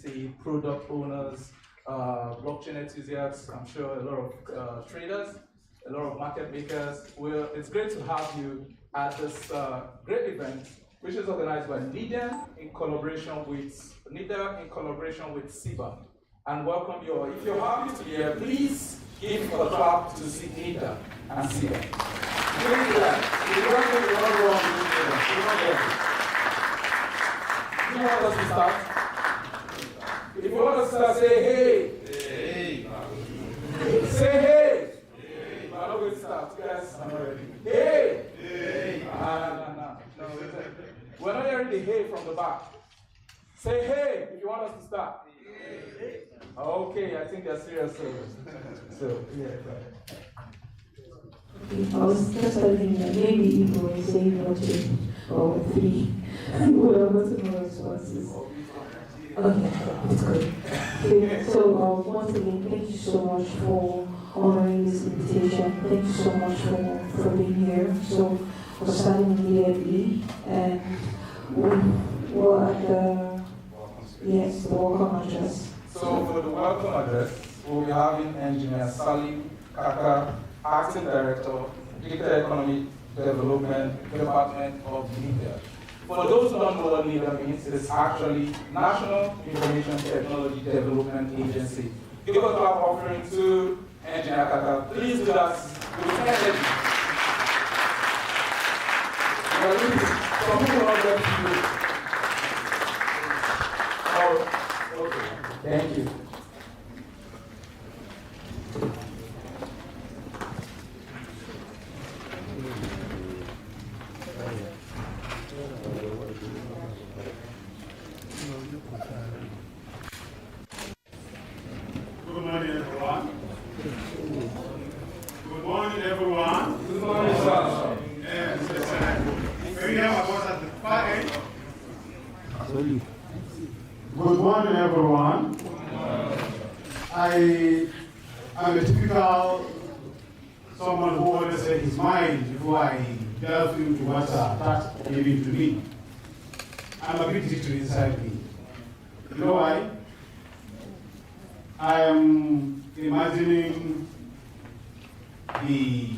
community, product owners, blockchain enthusiasts, I'm sure a lot of traders, a lot of market makers. Well, it's great to have you at this great event, which is organized by NIDA in collaboration with SIBA. And welcome you all. If you're happy to be here, please give a clap to NIDA and SIBA. Please do that. If you want us to start? If you want us to start, say hey. Hey. Say hey. Hey. I'm not going to start, guys. I'm not ready. Hey. Hey. No. We're not hearing the hey from the back. Say hey if you want us to start. Hey. Okay, I think they're serious. So yeah, go ahead. I was just telling that maybe Igbo is saying no to or three. Well, what's the responses? Okay, it's good. Okay, so once again, thank you so much for honoring this invitation. Thank you so much for being here. So we're starting immediately, and we're at the welcome address. So for the welcome address, we'll be having Engineer Salim Kaka, Acting Director, Digital Economy Development Department of NIDA. For those who don't know what NIDA means, it's actually National Information Technology Development Agency. Give a clap offering to Engineer Kaka. Please do that with energy. Some people don't get to do it. Oh, okay. Thank you. Good morning, everyone. Good morning, everyone. Good morning, sir. Yes, can you hear my voice at the far end? Good morning, everyone. I am a typical someone who always says his mind before I delve into what's attached giving to me. I'm a bit digital inside me. You know why? I am imagining the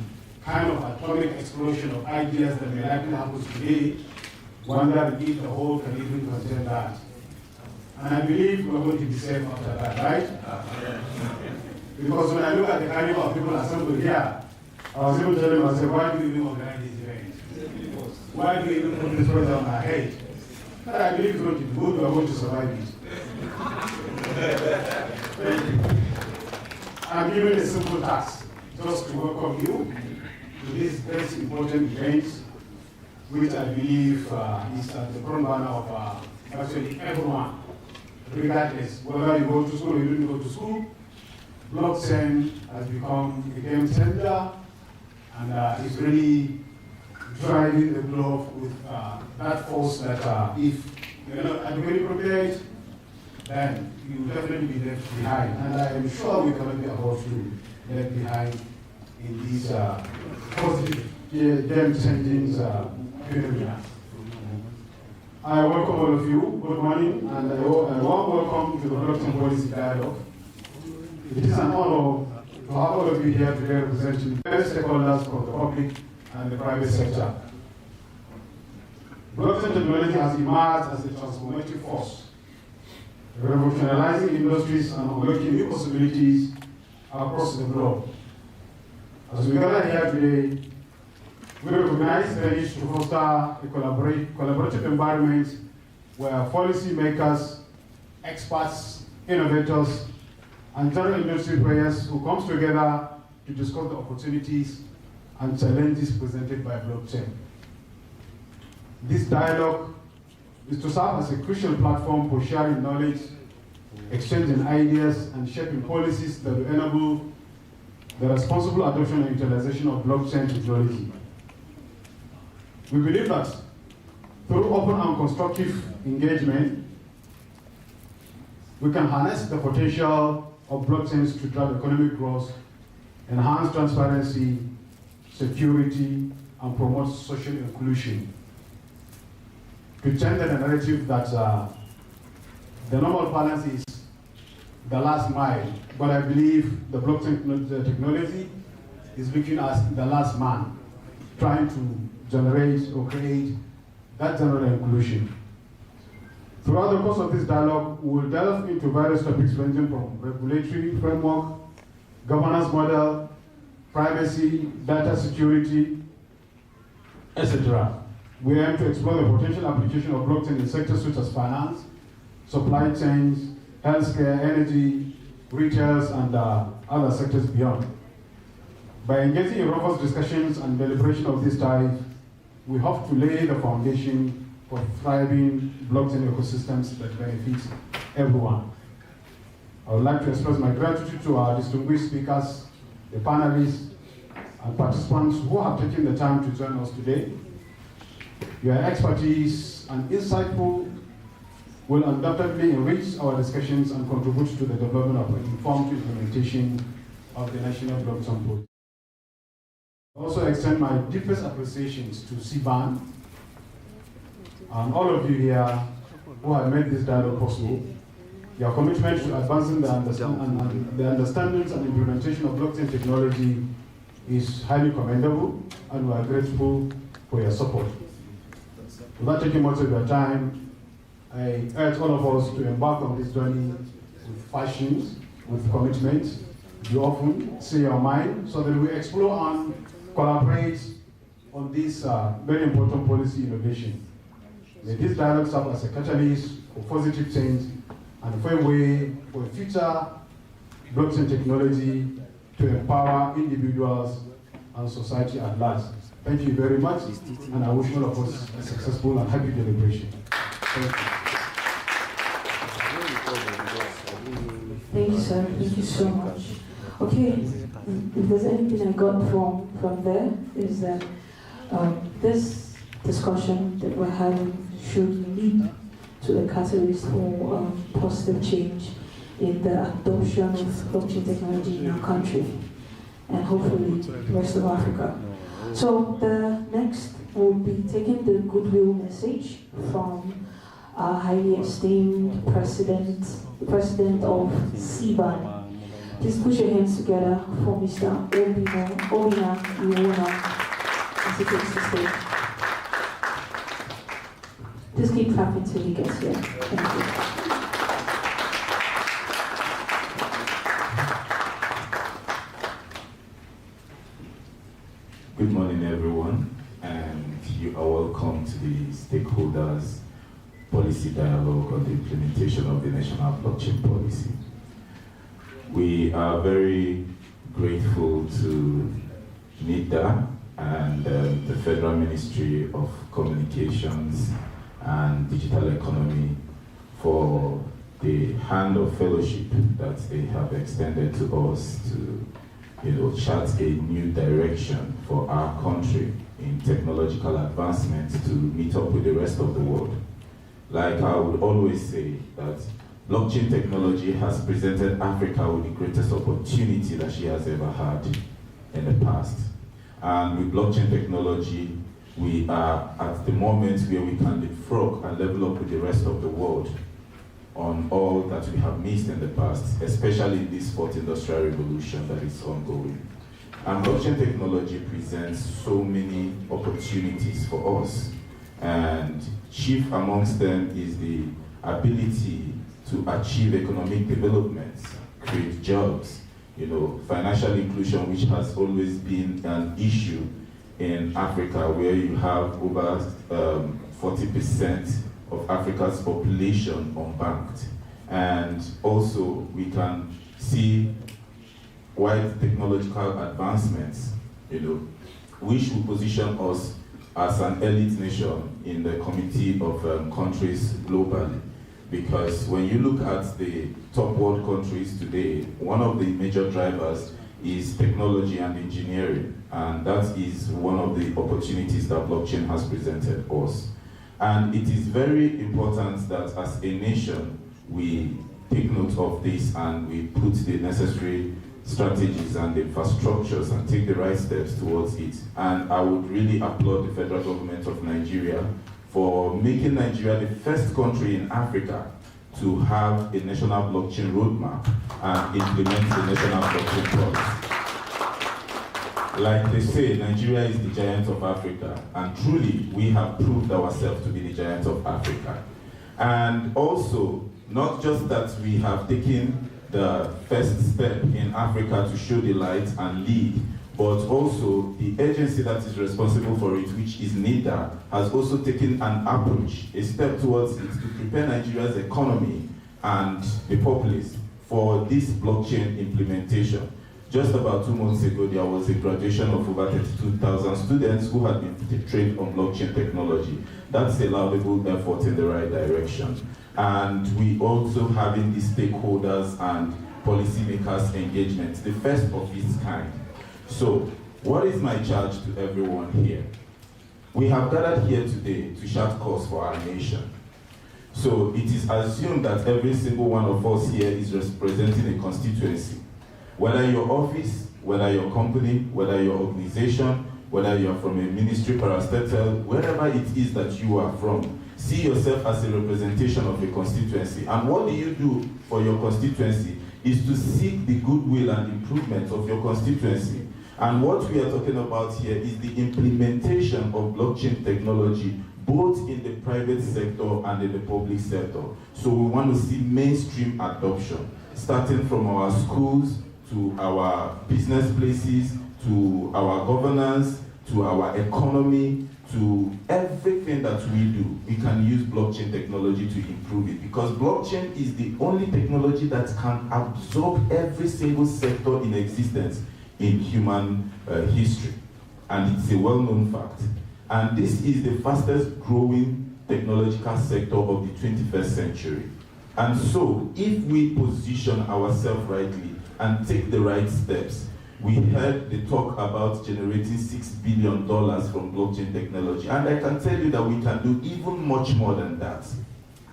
kind of atomic explosion of ideas that may likely happen today, wonder if the whole can even contain that. And I believe we're going to be safe after that, right? Because when I look at the caliber of people assembled here, I was able to tell them, I said, why do we even organize this event? Why do we even put this pressure on our head? But I believe it's going to be good, we're going to survive it. I'm given a simple task, just to welcome you to this very important event, which I believe is at the front burner of actually everyone, regardless whether you go to school or you didn't go to school. Blockchain has become a game changer, and is really driving the globe with that force that if you're not adequately prepared, then you will definitely be left behind. And I am sure we cannot be afford to left behind in these positive, game-changing phenomena. I welcome all of you. Good morning, and a warm welcome to the Blockchain Policy Dialogue. It is an honor to have all of you here today representing various stakeholders from the public and the private sector. Blockchain technology has emerged as a transformative force, revolutionizing industries and unlocking new possibilities across the globe. As we gather here today, we recognize the need to foster a collaborative environment where policymakers, experts, innovators, and general industry players who come together to discuss the opportunities and challenges presented by blockchain. This dialogue is to serve as a crucial platform for sharing knowledge, exchanging ideas, and shaping policies that will enable the responsible adoption and utilization of blockchain technology. We believe that through open and constructive engagement, we can harness the potential of blockchains to drive economic growth, enhance transparency, security, and promote social inclusion. To change the narrative that The normal balance is the last mile, but I believe the blockchain technology is looking at the last man, trying to generate or create that general inclusion. Throughout the course of this dialogue, we will delve into various topics ranging from regulatory framework, governance model, privacy, data security, etc. We aim to explore the potential application of blockchain in sectors such as finance, supply chains, healthcare, energy, retails, and other sectors beyond. By engaging in robust discussions and deliberation of this type, we hope to lay the foundation for thriving blockchain ecosystems that benefit everyone. I would like to express my gratitude to our distinguished speakers, the panelists, and participants who have taken the time to join us today. Your expertise and insightful will undoubtedly enrich our discussions and contribute to the development of an informed implementation of the national blockchain policy. I also extend my deepest appreciations to CBAN and all of you here who have made this dialogue possible. Your commitment to advancing the understandings and implementation of blockchain technology is highly commendable, and we are grateful for your support. Without taking much of your time, I urge all of us to embark on this journey with passion, with commitment, be often, say your mind, so that we explore and collaborate on this very important policy innovation. May this dialogue serve as a catalyst for positive change and for a way for future blockchain technology to empower individuals and society at large. Thank you very much, and I wish all of us a successful and happy deliberation. Thank you. Thank you, sir. Thank you so much. Okay, if there's anything I got from there, is that this discussion that we're having should lead to the catalyst for positive change in the adoption of blockchain technology in our country and hopefully the rest of Africa. So the next will be taking the goodwill message from our highly esteemed the president of CBAN. Please put your hands together for Mr. Obina Iwona as he takes the stage. Just keep clapping till he gets here. Thank you. Good morning, everyone, and you are welcome to the Stakeholders Policy Dialogue on the implementation of the National Blockchain Policy. We are very grateful to NIDA and the Federal Ministry of Communications and Digital Economy for the hand of fellowship that they have extended to us to chart a new direction for our country in technological advancement to meet up with the rest of the world. Like I would always say that blockchain technology has presented Africa with the greatest opportunity that she has ever had in the past. And with blockchain technology, we are at the moment where we can leapfrog and level up with the rest of the world on all that we have missed in the past, especially in this fourth industrial revolution that is ongoing. And blockchain technology presents so many opportunities for us. And chief amongst them is the ability to achieve economic development, create jobs, financial inclusion, which has always been an issue in Africa, where you have over 40% of Africa's population unbanked. And also we can see wide technological advancements, which will position us as an elite nation in the committee of countries globally. Because when you look at the top world countries today, one of the major drivers is technology and engineering. And that is one of the opportunities that blockchain has presented us. And it is very important that as a nation, we take note of this and we put the necessary strategies and infrastructures and take the right steps towards it. And I would really applaud the federal government of Nigeria for making Nigeria the first country in Africa to have a national blockchain roadmap and implement the national blockchain policy. Like they say, Nigeria is the giant of Africa, and truly we have proved ourselves to be the giant of Africa. And also, not just that we have taken the first step in Africa to show the light and lead, but also the agency that is responsible for it, which is NIDA, has also taken an approach, a step towards it, to prepare Nigeria's economy and the populace for this blockchain implementation. Just about 2 months ago, there was a graduation of over 32,000 students who had been trained on blockchain technology. That's a laudable effort in the right direction. And we also having the stakeholders and policymakers engagement, the first of its kind. So, what is my charge to everyone here? We have gathered here today to chart course for our nation. So, it is assumed that every single one of us here is representing a constituency. Whether your office, whether your company, whether your organization, whether you are from a ministry, parastatal, wherever it is that you are from, see yourself as a representation of a constituency. And what do you do for your constituency is to seek the goodwill and improvement of your constituency. And what we are talking about here is the implementation of blockchain technology, both in the private sector and in the public sector. So we want to see mainstream adoption, starting from our schools, to our business places, to our governance, to our economy, to everything that we do. We can use blockchain technology to improve it, because blockchain is the only technology that can absorb every single sector in existence in human history. And it's a well-known fact. And this is the fastest growing technological sector of the 21st century. And so, if we position ourselves rightly and take the right steps, we heard the talk about generating $6 billion from blockchain technology. And I can tell you that we can do even much more than that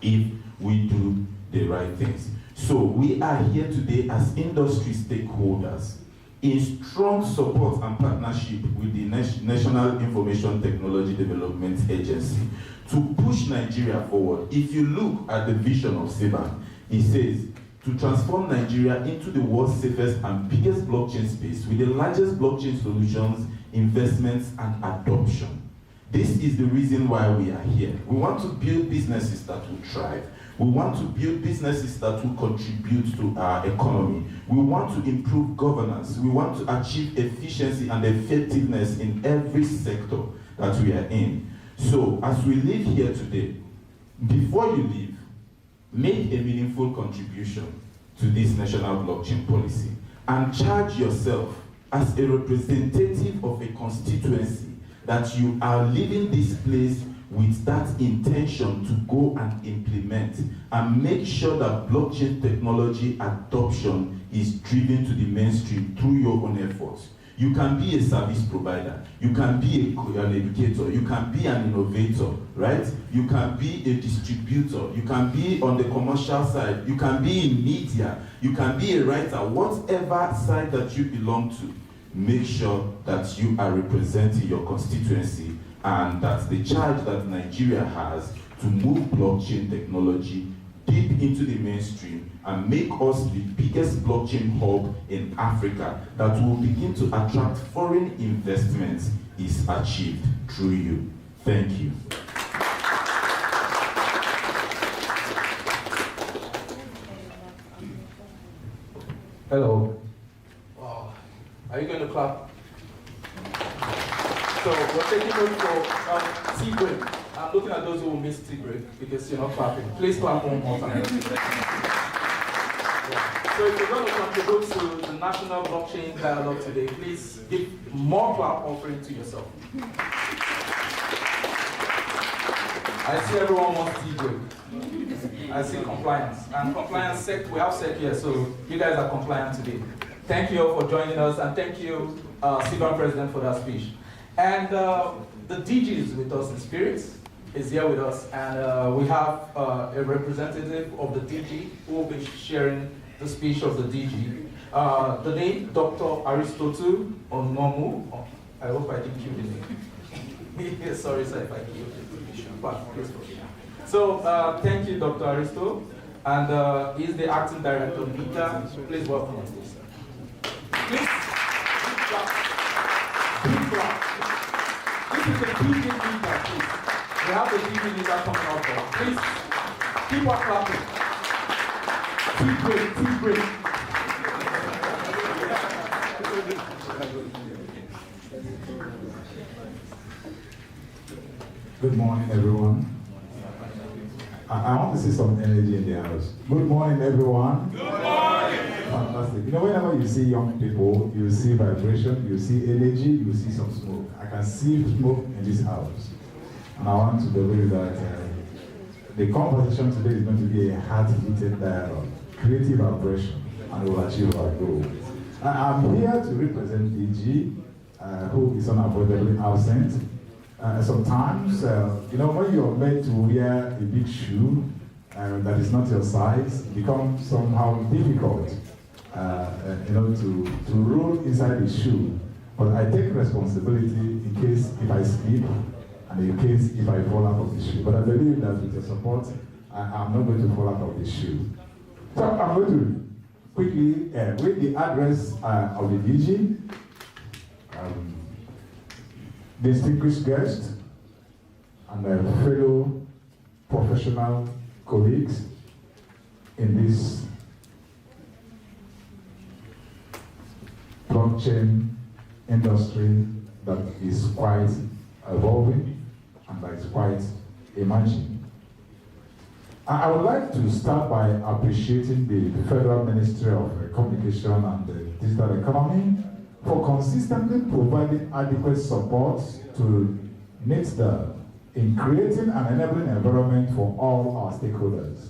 if we do the right things. So we are here today as industry stakeholders in strong support and partnership with the National Information Technology Development Agency to push Nigeria forward. If you look at the vision of SEBAN, it says, to transform Nigeria into the world's safest and biggest blockchain space with the largest blockchain solutions, investments, and adoption. This is the reason why we are here. We want to build businesses that will thrive. We want to build businesses that will contribute to our economy. We want to improve governance. We want to achieve efficiency and effectiveness in every sector that we are in. So, as we live here today, before you leave, make a meaningful contribution to this national blockchain policy and charge yourself as a representative of a constituency that you are leaving this place with that intention to go and implement and make sure that blockchain technology adoption is driven to the mainstream through your own efforts. You can be a service provider, you can be an educator, you can be an innovator, right? You can be a distributor, you can be on the commercial side, you can be in media, you can be a writer, whatever side that you belong to. Make sure that you are representing your constituency, and that's the charge that Nigeria has to move blockchain technology deep into the mainstream and make us the biggest blockchain hub in Africa that will begin to attract foreign investments is achieved through you. Thank you. Hello. Wow. Are you going to clap? So we're taking note for tea break. I'm looking at those who will miss tea break because you're not clapping. Please clap one more time. So if you're going to contribute to the National Blockchain Dialogue today, please give more clap offering to yourself. I see everyone wants tea break. I see compliance. And compliance sec, we have sec here, so you guys are compliant today. Thank you all for joining us, and thank you, SEBAN President, for that speech. And the DG is with us in spirit, is here with us, and we have a representative of the DG who will be sharing the speech of the DG. The name, Dr. Aristotle Onomu. Oh, I hope I didn't kill the name. Sorry, sir, if I killed it. But please go. So, thank you, Dr. Aristotle. and he's the acting director of media. Please welcome him. Please, big clap. This is the DV leader, please. We have the DV leader coming out there. Please, keep on clapping. Keep great, keep great. Good morning, everyone. I want to see some energy in the house. Good morning, everyone. Good morning. Fantastic. You know, whenever you see young people, you see vibration, you see energy, you see some smoke. I can see smoke in this house. And I want to believe that the conversation today is going to be a heart-heated dialogue, creative vibration, and we will achieve our goal. I'm here to represent DG, who is unavoidably absent. Sometimes, you know, when you're made to wear a big shoe that is not your size, it becomes somehow difficult, you know, to roll inside the shoe. But I take responsibility in case if I slip and in case if I fall out of the shoe. But I believe that with your support, I'm not going to fall out of the shoe. So I'm going to quickly read the address of the DG. Distinguished guests and fellow professional colleagues in this blockchain industry that is quite evolving and that is quite emerging. I would like to start by appreciating the Federal Ministry of Communication and the Digital Economy for consistently providing adequate support to NITSDA in creating an enabling environment for all our stakeholders.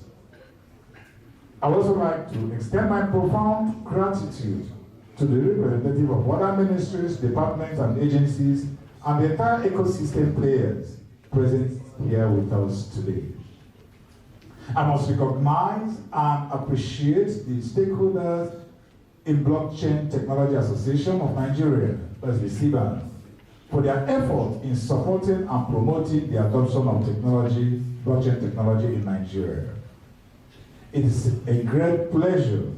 I would also like to extend my profound gratitude to the representative of other ministries, departments, and agencies, and the entire ecosystem players present here with us today. I must recognize and appreciate the stakeholders in Blockchain Technology Association of Nigeria, that's the CBAN, for their effort in supporting and promoting the adoption of technology, blockchain technology in Nigeria. It is a great pleasure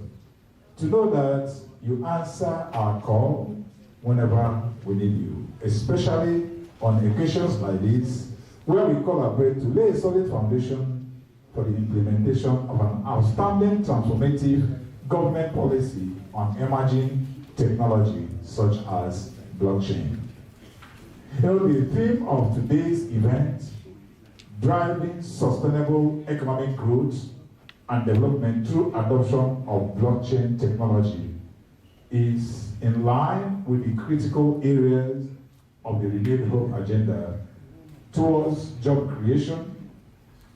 to know that you answer our call whenever we need you, especially on occasions like this, where we collaborate to lay a solid foundation for the implementation of an outstanding transformative government policy on emerging technology such as blockchain. You know, the theme of today's event, driving sustainable economic growth and development through adoption of blockchain technology, is in line with the critical areas of the Renewed Hope agenda towards job creation,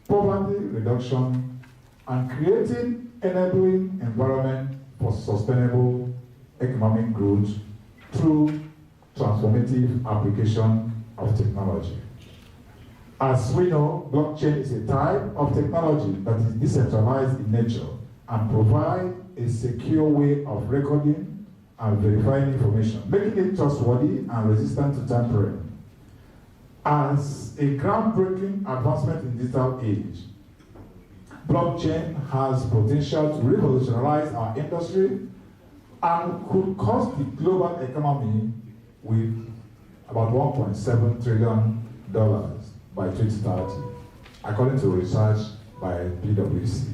poverty reduction, and creating enabling environment for sustainable economic growth through transformative application of technology. As we know, blockchain is a type of technology that is decentralized in nature and provides a secure way of recording and verifying information, making it trustworthy and resistant to tampering. As a groundbreaking advancement in digital age, blockchain has potential to revolutionize our industry and could cost the global economy with about $1.7 trillion by 2030, according to research by PwC.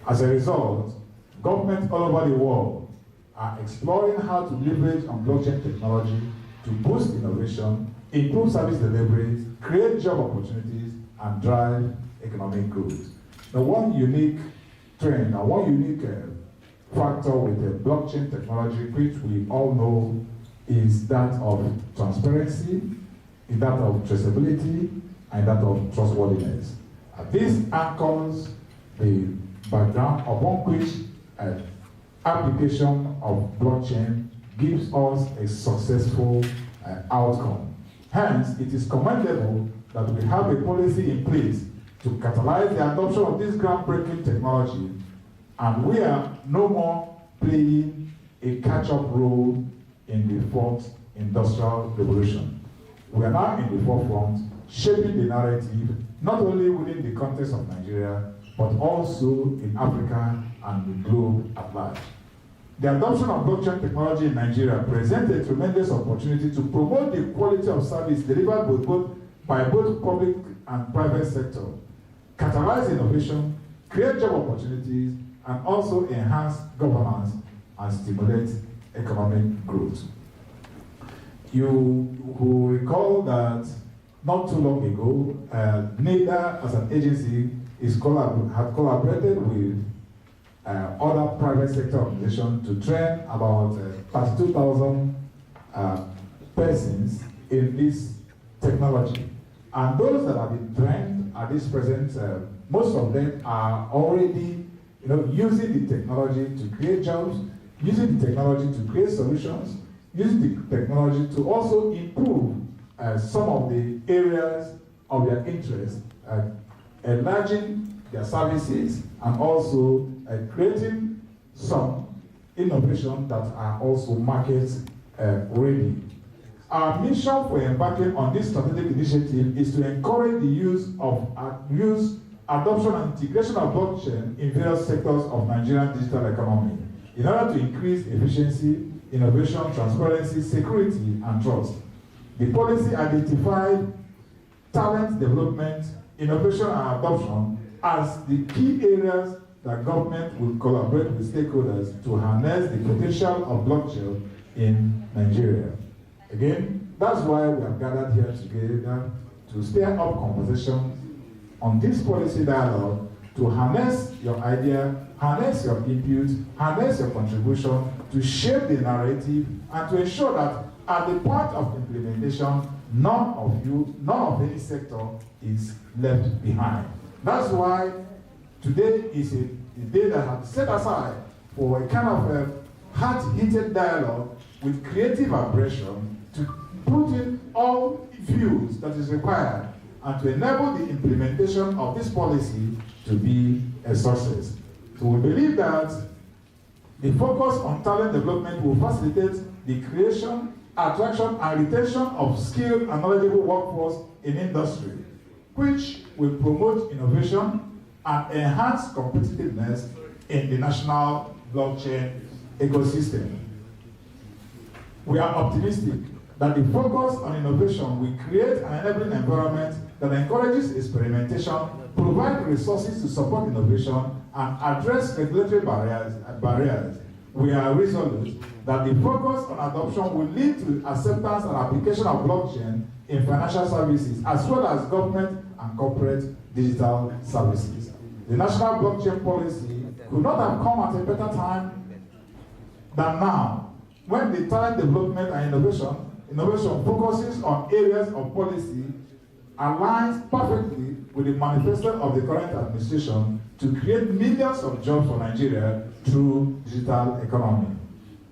As a result, governments all over the world are exploring how to leverage on blockchain technology to boost innovation, improve service delivery, create job opportunities, and drive economic growth. Now, one unique trend and one unique factor with the blockchain technology, which we all know, is that of transparency, is that of traceability, and that of trustworthiness. This anchors the background upon which application of blockchain gives us a successful outcome. Hence, it is commendable that we have a policy in place to catalyze the adoption of this groundbreaking technology, and we are no more playing a catch-up role in the fourth industrial revolution. We are now in the forefront, shaping the narrative, not only within the context of Nigeria, but also in Africa and the globe at large. The adoption of blockchain technology in Nigeria presents a tremendous opportunity to promote the quality of service delivered by both public and private sector, catalyze innovation, create job opportunities, and also enhance governance and stimulate economic growth. You will recall that not too long ago, NIDA as an agency had collaborated with other private sector organizations to train about 32,000 persons in this technology. And those that have been trained at this present, most of them are already using the technology to create jobs, using the technology to create solutions, using the technology to also improve some of the areas of their interest, enlarging their services, and also creating some innovation that are also market ready. Our mission for embarking on this strategic initiative is to encourage the use, adoption, and integration of blockchain in various sectors of Nigerian digital economy in order to increase efficiency, innovation, transparency, security, and trust. The policy identified talent development, innovation, and adoption as the key areas that government will collaborate with stakeholders to harness the potential of blockchain in Nigeria. Again, that's why we have gathered here together to stir up conversation on this policy dialogue, to harness your idea, harness your input, harness your contribution to shape the narrative and to ensure that at the point of implementation, none of any sector is left behind. That's why today is a day that has set aside for a kind of heart-heated dialogue with creative aggression to put in all views that is required and to enable the implementation of this policy to be a success. So we believe that the focus on talent development will facilitate the creation, attraction, and retention of skilled and knowledgeable workforce in industry, which will promote innovation and enhance competitiveness in the national blockchain ecosystem. We are optimistic that the focus on innovation will create an enabling environment that encourages experimentation, provide resources to support innovation, and address regulatory barriers. We are resolute that the focus on adoption will lead to acceptance and application of blockchain in financial services, as well as government and corporate digital services. The national blockchain policy could not have come at a better time than now, when the talent development and innovation focuses on areas of policy aligns perfectly with the manifesto of the current administration to create millions of jobs for Nigeria through digital economy.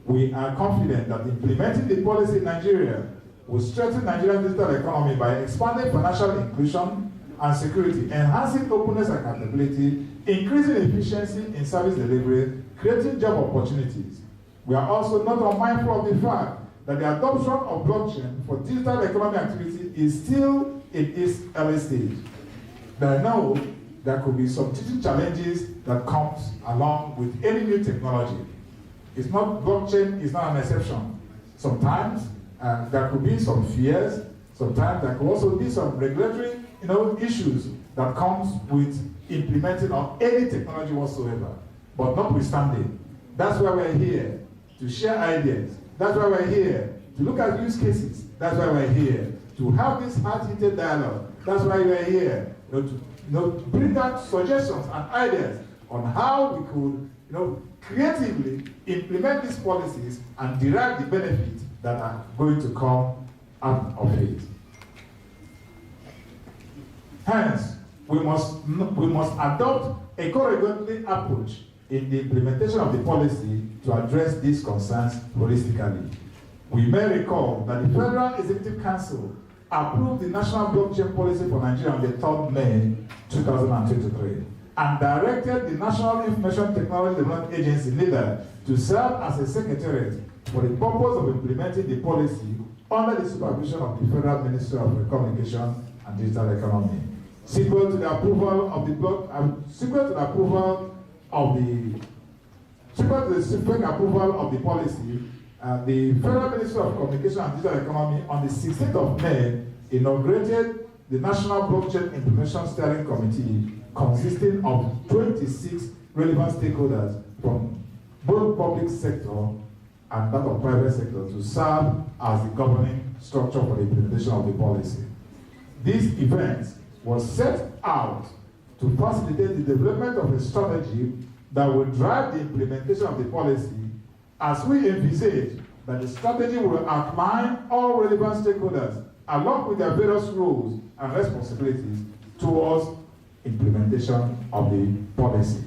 We are confident that implementing the policy in Nigeria will strengthen Nigeria's digital economy by expanding financial inclusion and security, enhancing openness and accountability, increasing efficiency in service delivery, creating job opportunities. We are also not unmindful of the fact that the adoption of blockchain for digital economy activity is still in its early stage. But I know there could be some teaching challenges that comes along with any new technology. Blockchain is not an exception. Sometimes there could be some fears. Sometimes there could also be some regulatory issues that comes with implementing on any technology whatsoever. But notwithstanding, that's why we're here to share ideas. That's why we're here to look at use cases. That's why we're here to have this heart-heated dialogue. That's why we're here to bring out suggestions and ideas on how we could creatively implement these policies and derive the benefits that are going to come out of it. Hence, we must adopt a coordinated approach in the implementation of the policy to address these concerns holistically. We may recall that the Federal Executive Council approved the National Blockchain Policy for Nigeria on the 3rd May 2023 and directed the National Information Technology Development Agency, NIDA, to serve as a secretariat for the purpose of implementing the policy under the supervision of the Federal Ministry of Communication and Digital Economy. sequel to the approval of the subsequent approval of the policy, the Federal Ministry of Communication and Digital Economy on the 16th of May inaugurated the National Blockchain Implementation Steering Committee, consisting of 26 relevant stakeholders from both public sector and that of private sector to serve as the governing structure for the implementation of the policy. This event was set out to facilitate the development of a strategy that will drive the implementation of the policy, as we envisage that the strategy will outline all relevant stakeholders along with their various roles and responsibilities towards implementation of the policy.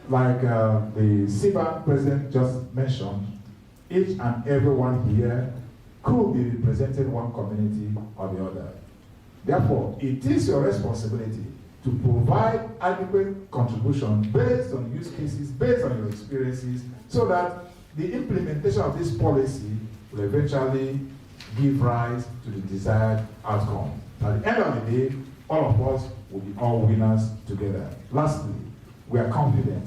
Like the CBAN president just mentioned, each and everyone here could be representing one community or the other. Therefore, it is your responsibility to provide adequate contribution based on use cases, based on your experiences, so that the implementation of this policy will eventually give rise to the desired outcome. At the end of the day, all of us will be all winners together. Lastly, we are confident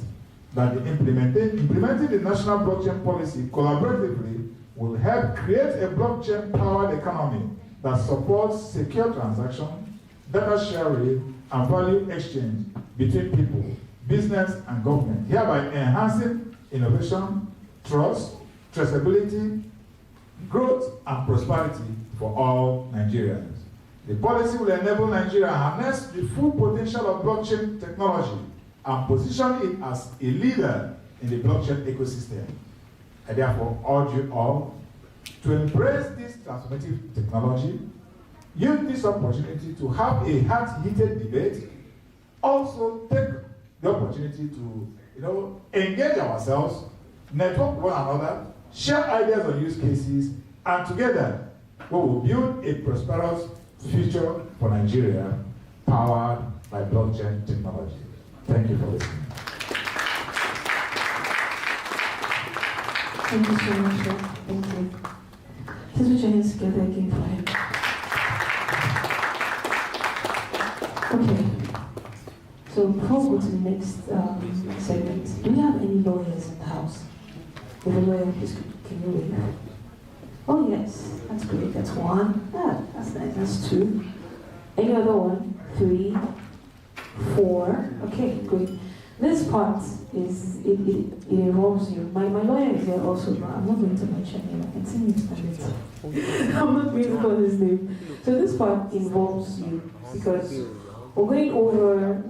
that the implementing the national blockchain policy collaboratively will help create a blockchain-powered economy that supports secure transaction, data sharing, and value exchange between people, business, and government, hereby enhancing innovation, trust, traceability, growth, and prosperity for all Nigerians. The policy will enable Nigeria to harness the full potential of blockchain technology and position it as a leader in the blockchain ecosystem. I therefore urge you all to embrace this transformative technology, use this opportunity to have a heart-heated debate, also take the opportunity to engage ourselves, network with one another, share ideas on use cases, and together we will build a prosperous future for Nigeria powered by blockchain technology. Thank you for listening. Thank you so much, sir. Thank you. Please put your hands together again for him. Okay. So before we go to the next segment, do we have any lawyers in the house? If a lawyer, please can you wave? Oh yes, that's great. That's one. Ah, that's nice. That's two. Any other one? 3, 4. Okay, great. This part is it involves you. My lawyer is here also, but I'm not going to mention him. I can see him standing. I'm not going to call his name. So this part involves you because we're going over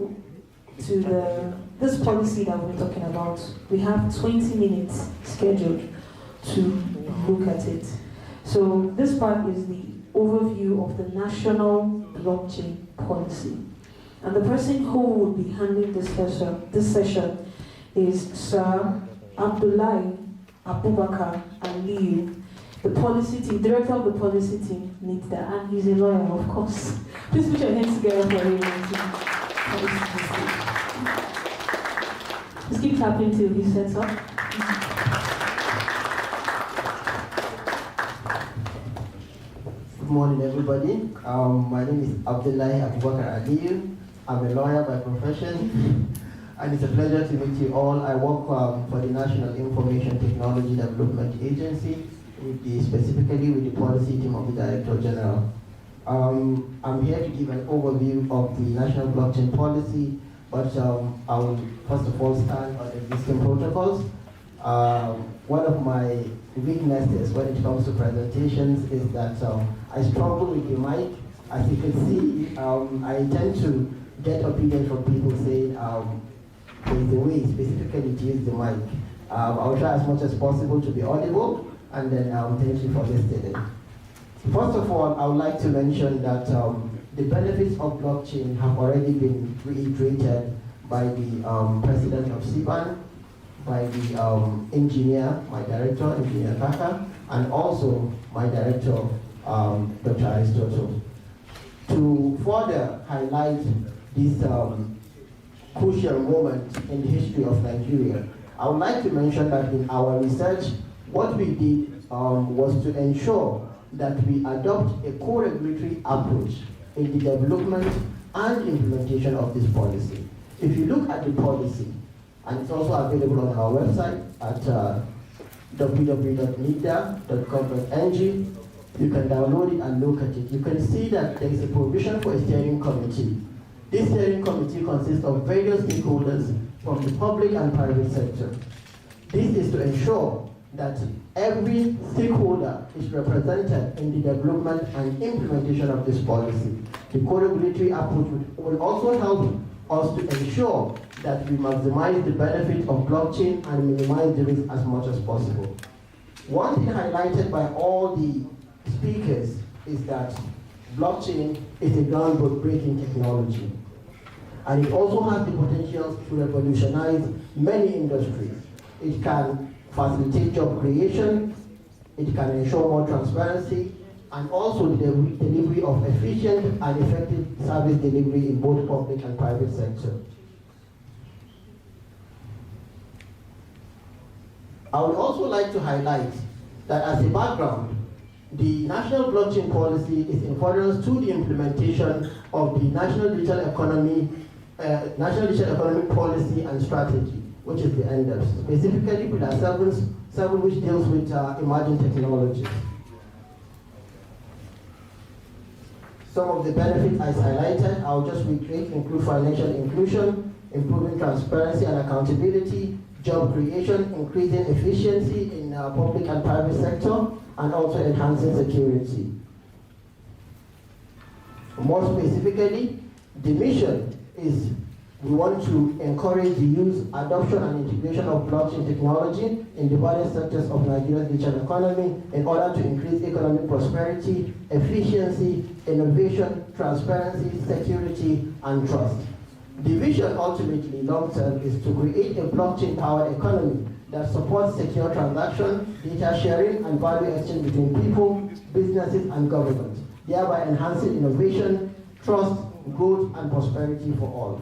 to this policy that we're talking about. We have 20 minutes scheduled to look at it. So this part is the overview of the national blockchain policy. And the person who will be handling this session is Sir Abdullahi Abubakar Aliyu, the policy team, director of the policy team, NITDA, and he's a lawyer, of course. Please put your hands together for him. Just keep clapping till he sets up. Good morning, everybody. My name is Abdullahi Abubakar Aliyu. I'm a lawyer by profession, and it's a pleasure to meet you all. I work for the National Information Technology Development Agency, specifically with the policy team of the Director General. I'm here to give an overview of the national blockchain policy, but I will first of all stand on existing protocols. One of my weaknesses when it comes to presentations is that I struggle with the mic. As you can see, I tend to get opinions from people saying there's a way specifically to use the mic. I'll try as much as possible to be audible, and then thank you for listening. First of all, I would like to mention that the benefits of blockchain have already been reiterated by the president of CBAN, by the engineer, my director, Engineer Kaka, and also my director, Dr. Aristotle. To further highlight this crucial moment in the history of Nigeria, I would like to mention that in our research, what we did was to ensure that we adopt a co-regulatory approach in the development and implementation of this policy. If you look at the policy, and it's also available on our website at www.nida.gov.ng, you can download it and look at it. You can see that there is a provision for a steering committee. This steering committee consists of various stakeholders from the public and private sector. This is to ensure that every stakeholder is represented in the development and implementation of this policy. The co-regulatory approach will also help us to ensure that we maximize the benefit of blockchain and minimize the risk as much as possible. One thing highlighted by all the speakers is that blockchain is a groundbreaking technology, and it also has the potential to revolutionize many industries. It can facilitate job creation, it can ensure more transparency, and also the delivery of efficient and effective service delivery in both public and private sector. I would also like to highlight that as a background, the National Blockchain Policy is in furtherance to the implementation of the National Digital Economy Policy and Strategy, which is the NDEPS, specifically with our 7 which deals with emerging technologies. Some of the benefits as highlighted, I'll just reiterate, include financial inclusion, improving transparency and accountability, job creation, increasing efficiency in public and private sector, and also enhancing security. More specifically, the mission is we want to encourage the use, adoption, and integration of blockchain technology in the various sectors of Nigeria's digital economy in order to increase economic prosperity, efficiency, innovation, transparency, security, and trust. The vision ultimately, long-term, is to create a blockchain-powered economy that supports secure transaction, data sharing, and value exchange between people, businesses, and government, thereby enhancing innovation, trust, growth, and prosperity for all.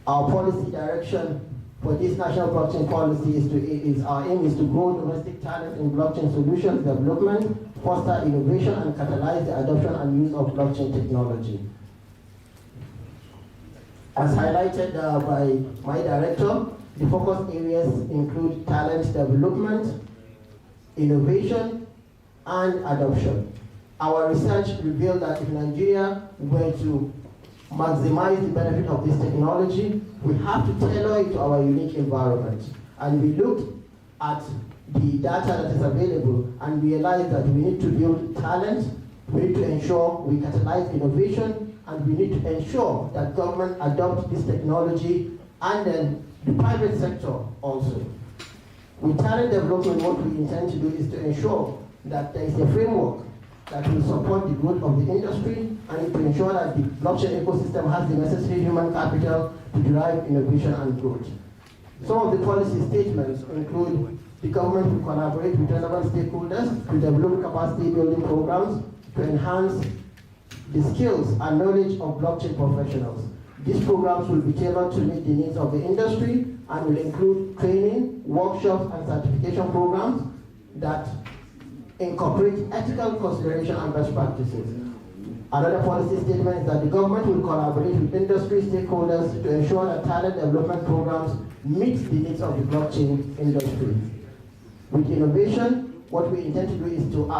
Our policy direction for this national blockchain policy our aim is to grow domestic talent in blockchain solutions development, foster innovation, and catalyze the adoption and use of blockchain technology. As highlighted by my director, the focus areas include talent development, innovation, and adoption. Our research revealed that if Nigeria were to maximize the benefit of this technology, we have to tailor it to our unique environment. And we looked at the data that is available and realized that we need to build talent, we need to ensure we catalyze innovation, and we need to ensure that government adopts this technology, and then the private sector also. With talent development, what we intend to do is to ensure that there is a framework that will support the growth of the industry, and to ensure that the blockchain ecosystem has the necessary human capital to drive innovation and growth. Some of the policy statements include the government will collaborate with relevant stakeholders to develop capacity building programs to enhance the skills and knowledge of blockchain professionals. These programs will be tailored to meet the needs of the industry and will include training, workshops, and certification programs that incorporate ethical consideration and best practices. Another policy statement is that the government will collaborate with industry stakeholders to ensure that talent development programs meet the needs of the blockchain industry. With innovation, what we intend to do is to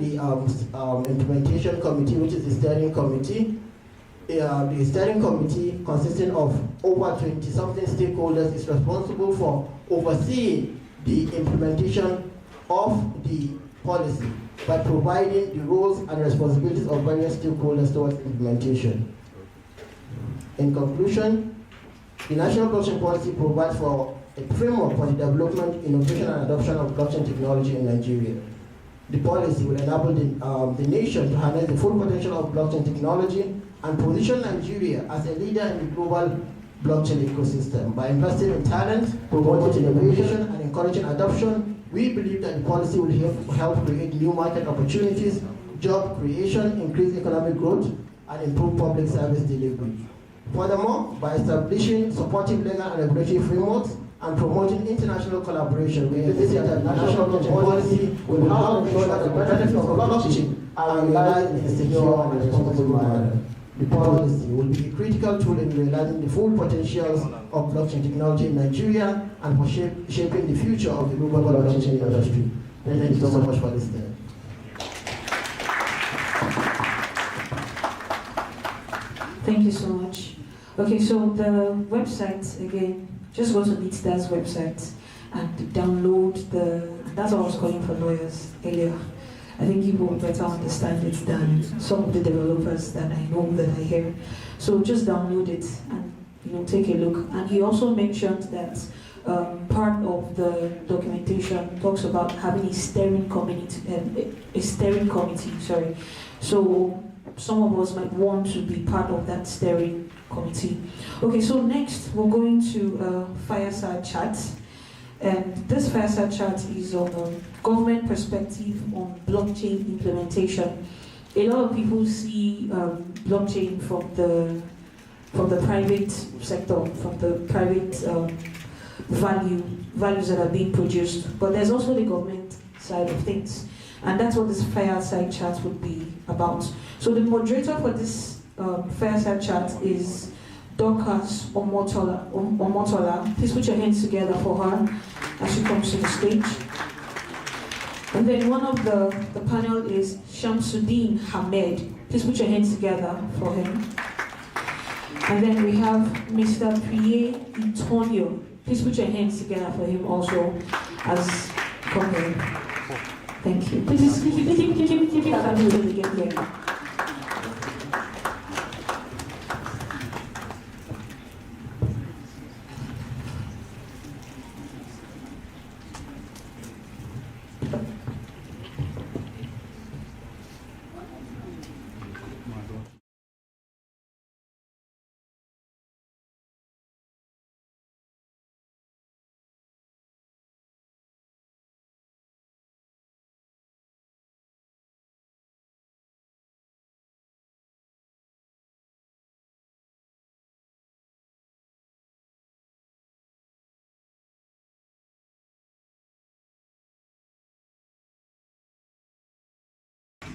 the implementation committee, which is the steering committee. The steering committee, consisting of over 20-something stakeholders, is responsible for overseeing the implementation of the policy by providing the roles and responsibilities of various stakeholders towards implementation. In conclusion, the National Blockchain Policy provides for a framework for the development, innovation, and adoption of blockchain technology in Nigeria. The policy will enable the nation to harness the full potential of blockchain technology and position Nigeria as a leader in the global blockchain ecosystem. By investing in talent, promoting innovation, and encouraging adoption, we believe that the policy will help create new market opportunities, job creation, increase economic growth, and improve public service delivery. Furthermore, by establishing supportive legal and regulatory frameworks and promoting international collaboration, we believe that the national blockchain policy will help ensure that the benefits of blockchain are realized in a secure and responsible manner. The policy will be a critical tool in realizing the full potentials of blockchain technology in Nigeria and for shaping the future of the global blockchain industry. Thank you so much for listening. Thank you so much. Okay, so the website, again, just go to BeatStar's website and download that's what I was calling for lawyers earlier. I think you will better understand it than some of the developers that I know that I hear. So just download it and take a look. And he also mentioned that part of the documentation talks about having a steering committee. So some of us might want to be part of that steering committee. Okay, so next we're going to fireside chat. And this fireside chat is on government perspective on blockchain implementation. A lot of people see blockchain from the private sector, from the private values that are being produced. But there's also the government side of things. And that's what this fireside chat would be about. So the moderator for this fireside chat is Dorcas Omotola. Please put your hands together for her as she comes to the stage. And then one of the panel is Shamsuddin Hamed. Please put your hands together for him. And then we have Mr. Priye Itonio. Please put your hands together for him also as coming. Thank you. Please keep it up until we get here.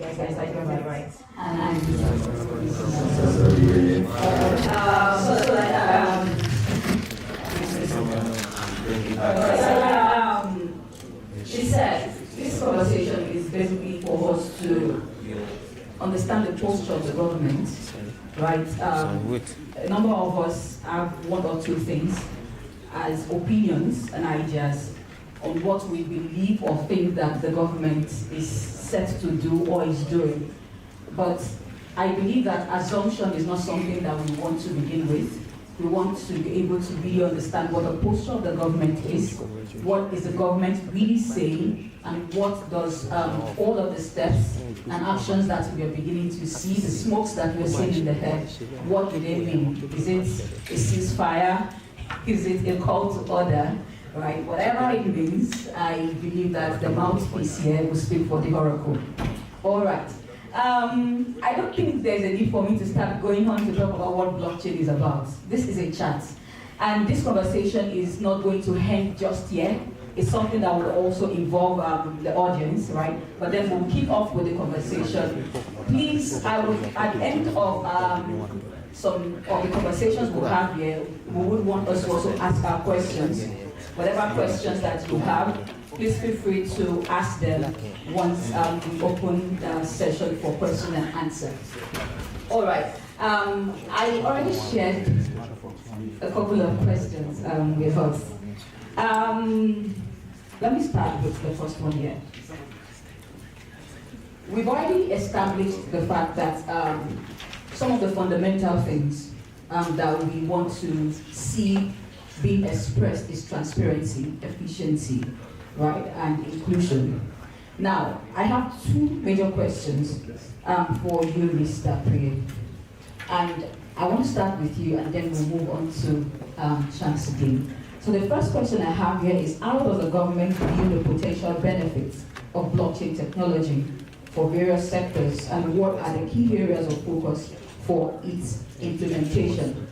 Yes, I got that right. And she said this conversation is basically for us to understand the posture of the government, right? A number of us have one or two things as opinions and ideas on what we believe or think that the government is set to do or is doing. But I believe that assumption is not something that we want to begin with. We want to be able to really understand what the posture of the government is, what is the government really saying, and what does all of the steps and actions that we are beginning to see, the smokes that we're seeing in the head, what do they mean? Is it a ceasefire? Is it a call to order? Right, whatever it means, I believe that the mouthpiece here will speak for the oracle. All right. I don't think there's a need for me to start going on to talk about what blockchain is about. This is a chat. And this conversation is not going to end just yet. It's something that will also involve the audience, right? But then we'll kick off with the conversation. Please, I would, at the end of some of the conversations we'll have here, we would want us to also ask our questions. whatever questions that you have, please feel free to ask them once we open the session for question and answer. All right. I already shared a couple of questions with us. Let me start with the first one here. We've already established the fact that some of the fundamental things that we want to see being expressed is transparency, efficiency, right, and inclusion. Now, I have two major questions for you, Mr. Priye. And I want to start with you, and then we'll move on to Chancellor. So the first question I have here is, how does the government view the potential benefits of blockchain technology for various sectors, and what are the key areas of focus for its implementation?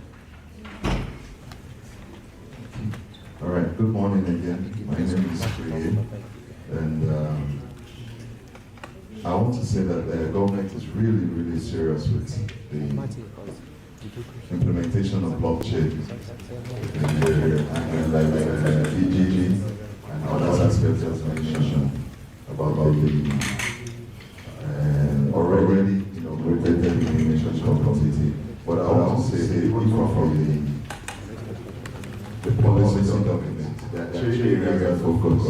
All right, good morning again. My name is Priye, and I want to say that the government is really, really serious with the implementation of blockchain in the area, and like EGG and other aspects as mentioned about the already, created the nation's community. But I want to say, even from the policy document, there are three areas of focus.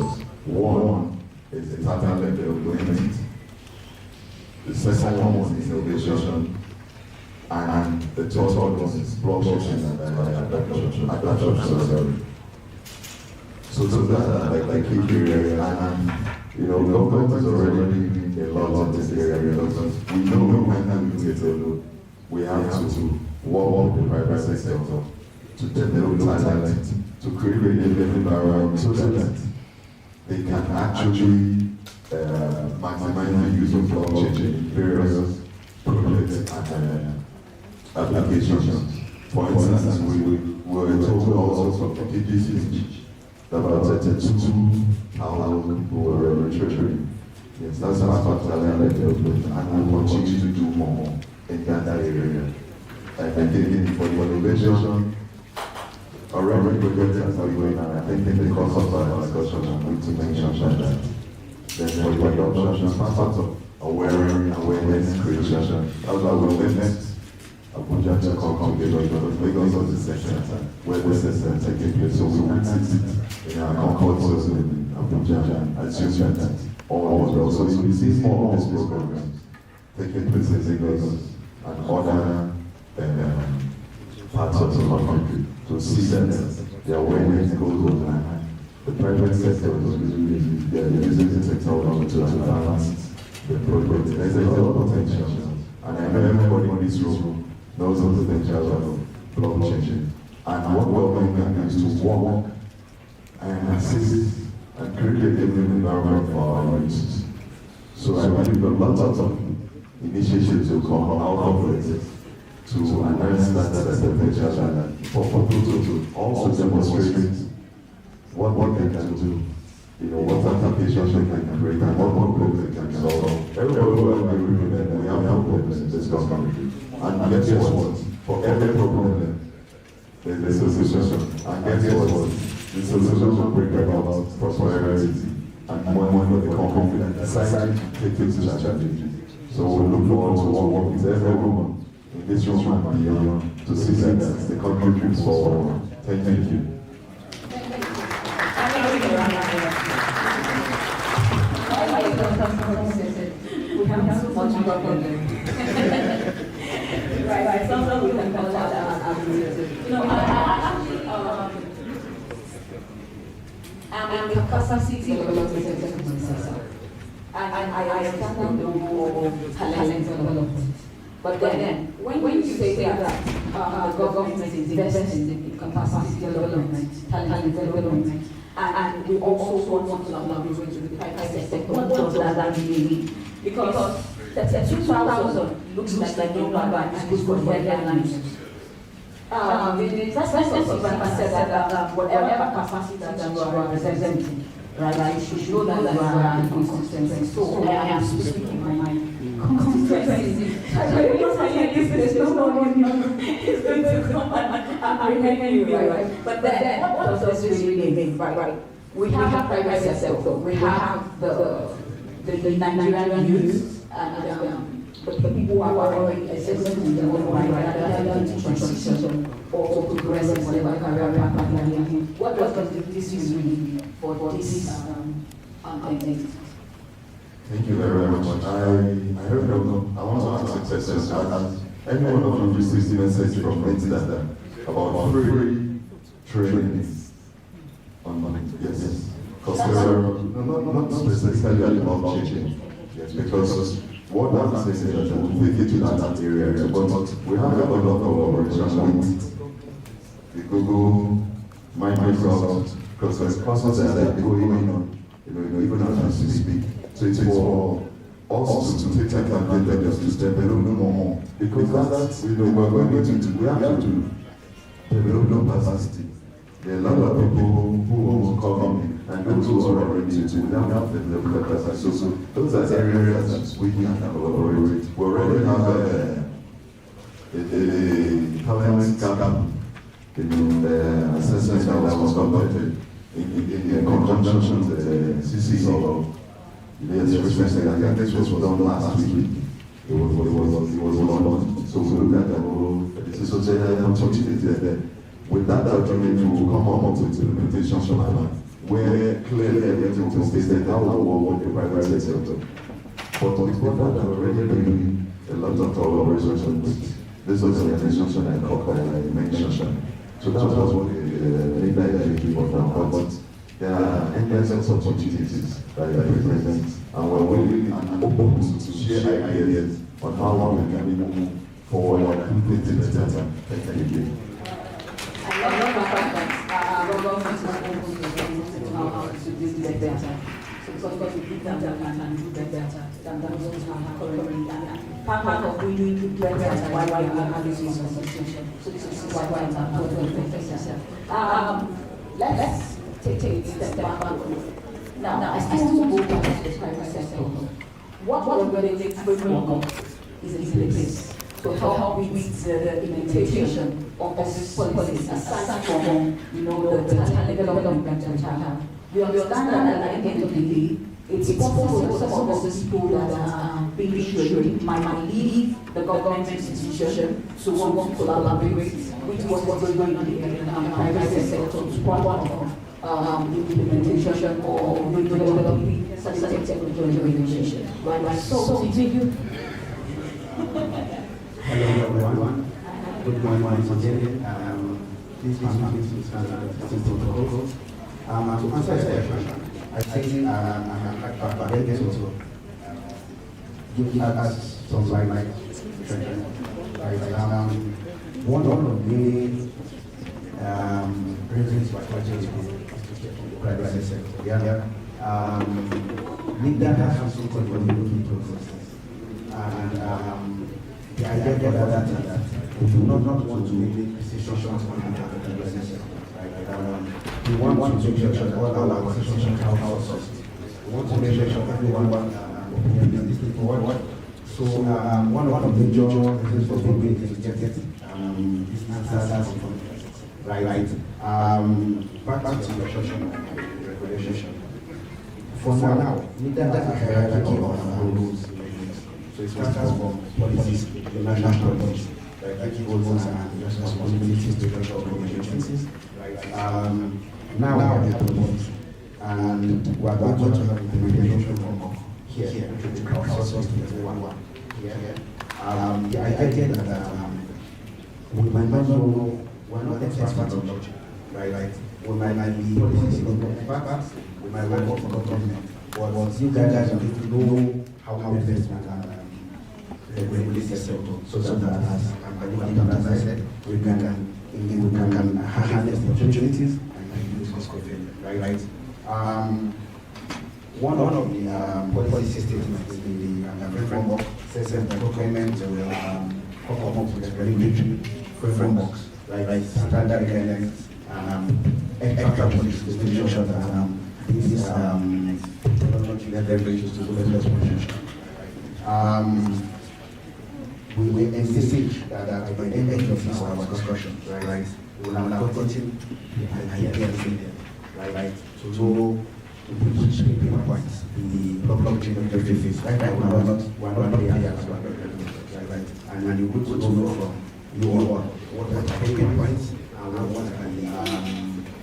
One is the talent development. The second one is innovation, and the third one is blockchain and adoption. So that are like key areas, and government is already doing a lot in this area because we know when we get alone, we have to work with the private sector to develop talent, to create a living environment so that they can actually maximize the use of blockchain in various projects and applications. For instance, we were told also from the PPC that about 2,000 people were registered. Yes, that's part of talent development, and we will continue to do more in that area. And again, for the innovation, already projects are going on. I think in the course of our discussion, I'm going to mention that. Then for the adoption, it's part of awareness creation. That's why we witnessed Abuja to come together because Lagos was the center where the session taking place. So we went in our comfort zone in Abuja and assume that all was well. So we see more of these programs taking place in Lagos and other parts of the country to see that the awareness goes on. The private sector is using the technology to advance the project. There's a lot of potential, and I know everybody in this room knows the potential of blockchain. And what government can do is to work and assist and create a living environment for our youth. So I believe a lot of initiatives will come out of it to enhance that potential and for people to also demonstrate what they can do, what applications they can create and what problems they can solve. Everybody will agree with that we have problems in this country. And guess what? For every problem, there's a solution. And guess what? The solution will bring about prosperity and more for the company that decide to take it to the challenge. So we look forward to work with everyone in this room and beyond to see that the country moves forward. Thank you. We have so much work on them. Right. Sometimes we can call that I'm a capacity development myself. And I understand the role of talent development. But then, when you say that the government is investing in capacity development, talent development, and we also want to collaborate with the private sector, what does that mean? Because 2,000 looks like a number, but it's good for the headlines. The president of Bank said that whatever capacity that you are representing, right, you should show that you are in consistency. So I am speaking in my mind. Consistency. I don't know someone is going to come and apprehend you, right? But then, what does this really mean, right? We have private sector, we have the Nigerian youth, and the people who are already existing in the own right, rather than transition or progress in whatever career path they are in. What does this really mean for this identity? Thank you very much. I don't know. I want to ask a question. Has anyone of you received a message from Minister about free training on money? Yes. Because not specifically about blockchain. Yes, because what I'm saying is that we'll take it to that area, but we have a lot of collaboration with the Google, Microsoft, because there's classes that are going on, even as we speak. So it's for us to take advantage of this, develop more, because that's we're going to do. We have to develop capacity. There are a lot of people who want to come in, and those who are already to now develop capacity. So those are areas that we can collaborate. We already have a talent gap, the assessment that was conducted in conjunction with the CCO. Yes, recently, I think this was done last week. It was London. So we look at the whole, so there are opportunities there. With that document, we will come up with implementation plan where clearly everything is stated how we want the private sector. But with that, I'm already doing a lot of collaboration with this organization I mentioned. So that was what the leader is doing now. But there are endless opportunities that are present, and we're willing and open to share ideas on how we can move forward and put things better. Thank you. I love the fact that our government is open to how to do this better. So because we think that can do better than those who have currently. And part of we doing better is why we are having this conversation. So this is why it's important to fix yourself. Let's take a step back. Now, I still want to go back to the private sector. What regulatory framework is in place to help with the implementation of this policy, aside from the talent development that we have? We understand that at the end of the day, it's possible for some of those people that are being trained might leave the government institution to want to collaborate with what's going on in the private sector to part of implementation or developing certain technology regulation. Right? So, continue. Hello everyone. Good morning once again. Please protocols. To answer your question, I think I'm going to give us some light. One of the reasons why private sector. Leader has to continue to process. And the idea for that is that we do not want to make decisions on the private sector. We want to make sure that all our decisions are outsourced. We want to make sure that everyone opinion is taken forward. So one of the major reasons for being is to get these answers from right. Back to your question regulation. For now, neither has a hierarchy of rules. So it starts from policies, the national policies, like roles and responsibilities to the organizations. Now we have the policy, and we are going to have implementation from here, which will be crowdsourced to everyone here. The idea that we might not know, we're not experts on blockchain, right? We might be policies in experts, we might work for government, but you guys need to know how best we can regulate the sector, so that as I said, we can harness the opportunities and use this right? One of the policy statements in the framework says that the government will come up with regulatory frameworks, right? Standard guidelines, extra policies to make sure that these technology leverages to the best potential. we envisage that by the end of this our discussion, right, we will have gotten an idea right? So to put three points, the blockchain interface, right now we're not there as well, right? And you good to know from you all what are the pain points and what are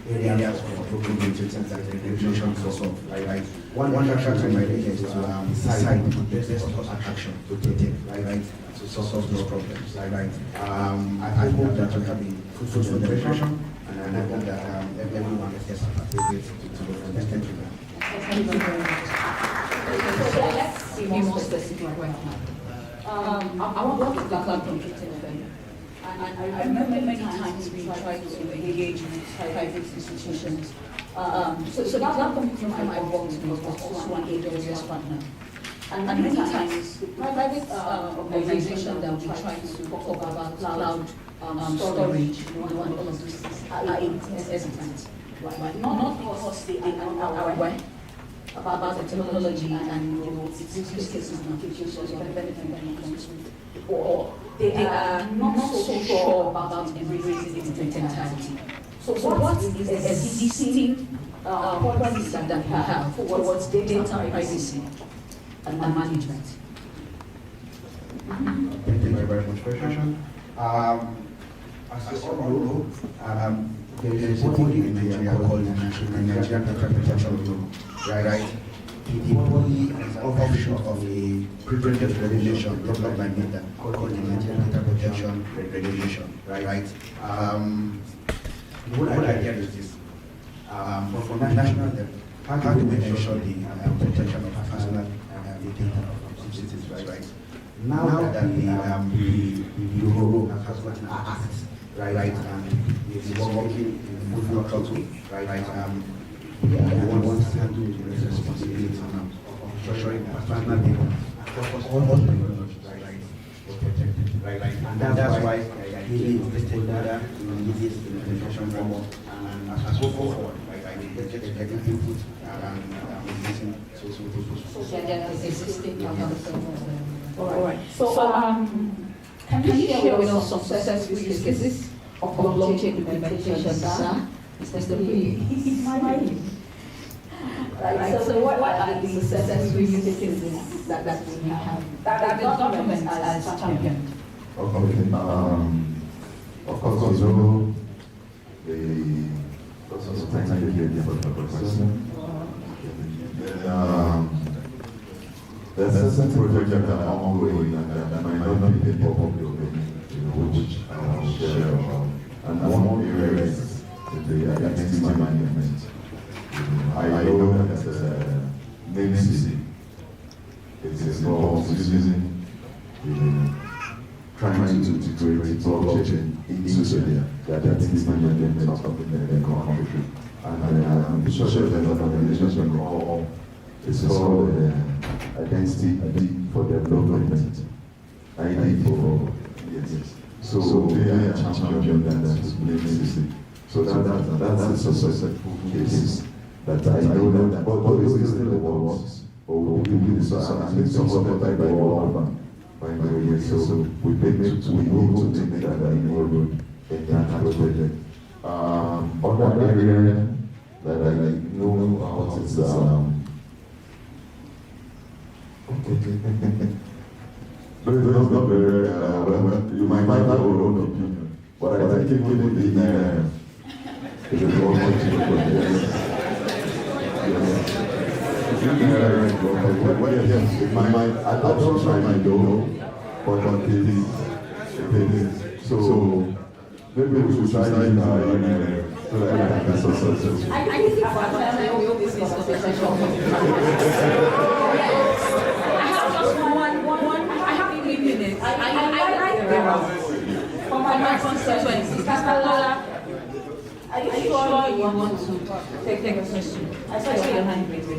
the areas for implementing that regulation to solve, right? One action to my is to decide the best course of action to take, right? To solve those problems, right? I hope that we have a fruitful celebration, and I hope that everyone is appropriate to go from this. Thank you. Thank you very much. So let's be more specific right now. I want to talk about computing them. And I remember many times we tried to engage with private institutions. So the cloud computing I worked with was also an AWS partner. And many times, private organizations that we try to talk about cloud storage, and all of these things are hesitant. Right? Not because they are aware about the technology and its use cases and applications and benefit that comes with, or they are not so sure about embracing it in entirety. So what is the existing policy that we have towards data privacy and management? Thank you very much for your question. As you all know, there is a body in Nigeria called the Nigerian Data Protection Law, right? The body is an offshoot of a previous regulation developed by NIDA called the Nigerian Data Protection Regulation, right? The whole idea is this: for national level, how do we ensure the protection of personal data of citizens, right? Now that the Bureau has got an act, right, and is working in full throttle, right, we are the ones that handle the responsibility now of ensuring personal data across all technologies, right, and that's why I really invested data in this implementation framework, and as we go forward, right, I will get input and listen So there is existing all right. So can you share with us some successful use cases of blockchain implementation, sir? Mr. P. He's smiling. Right. So what are the successful use cases that we have that the government has championed? Okay. Of course, you know thank you for the question. There's certain projects that are ongoing and that might not be in the public domain, which I will share. And one area is the identity management. I know that many cities, it involves using trying to integrate blockchain into the identity management of the country. And I'm sure there's an organization called Identity for Development, ID for yes. So they are a champion that is many. So that's a successful case that I know that although it's still the works, or we do this and it's supported by the World Bank. So we need to make that an inroad in that project. Other area that I know about is but it's not very, you might have your own opinion, but I think it will be it is more I don't try my door, but it is. So maybe we should try it so that I can be successful. I think for time we hope this is successful. I have just one. I have 3 minutes. I like the for my constituency. Stakeholder, are you sure you want to take a question? I saw your hand raised.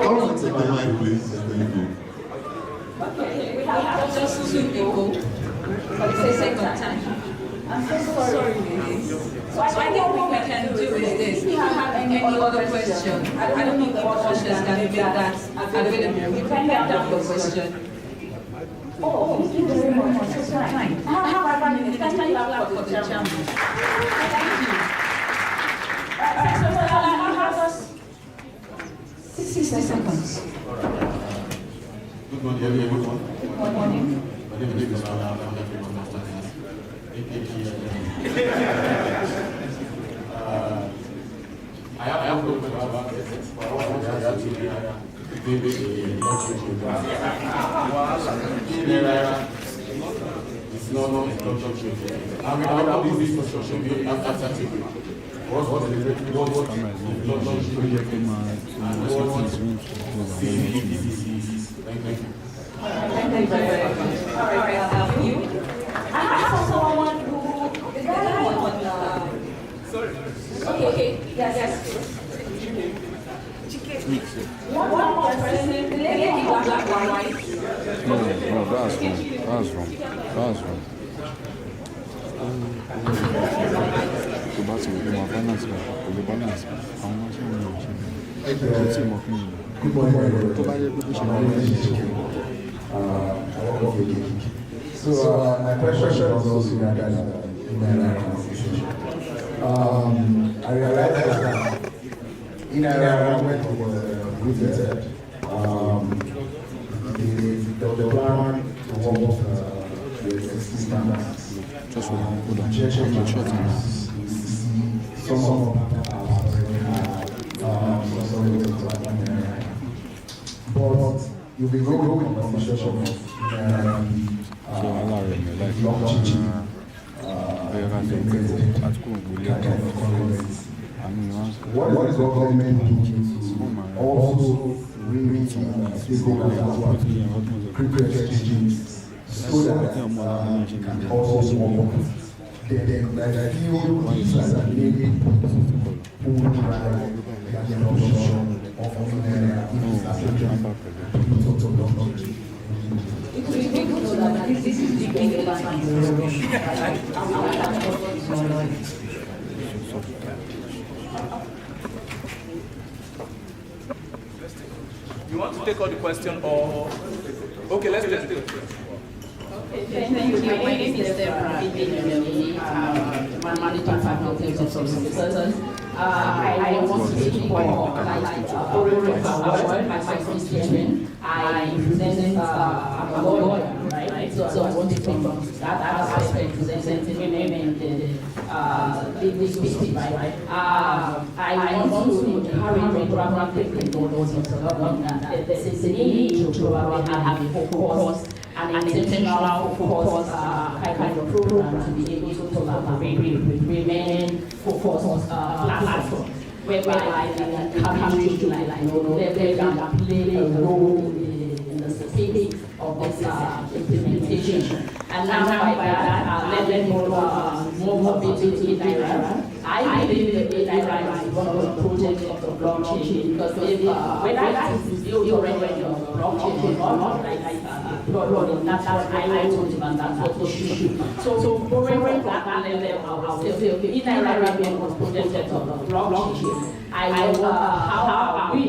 Don't take my mic, please. Thank you. Okay, we have just 2 people for the sake of time. I'm so sorry, ladies. So I think what we can do is this. If you have any other question, I don't know what questions can be that available. You can get down the question. Oh, thank you very much. So kind. I have a minute. Can you clap for the chairman? Thank you. So I have just 60 seconds. Good morning, everyone. Good morning. My name is I have no question about this, but I want to ask you it's not construction. I mean, how is this construction being after taking? What is the Thank you. Thank you very much. All right, I'll help you. I have someone who the guy on sorry. Okay. Yes. One more person. The lady on black and white. No, that's wrong. Good morning, So my question is also regarding human rights organization. I realized that in Iran, when it was rooted, the plan to work with existing standards. Just hold on. Some of but you'll be going with conversation of what is the government doing to also bring stakeholders who are crypto exchanges so that can also work? Then I feel these are the main who drive the adoption of this is the big You want to take all the question or? Okay, let's do it. Thank you. My name is Deborah. I'm managing faculty of social services. I want to speak for my constituent. I represent a lawyer, right? So I want to talk about that aspect, representing women and the speech, right? I want to encourage programming people into government that there is a need to have a focus and intentional focus kind of program to be able to collaborate with women, focus on platform whereby they can come to they can play a role in the specifics of this implementation. And now by that, let them more mobility in Iran. I believe that Iran is one of the projects of the blockchain because when I is built already on the blockchain or not like that's what I told you and that's what we should. So borrowing that level, I will say, okay, in Iran was projected on the blockchain. I wonder how we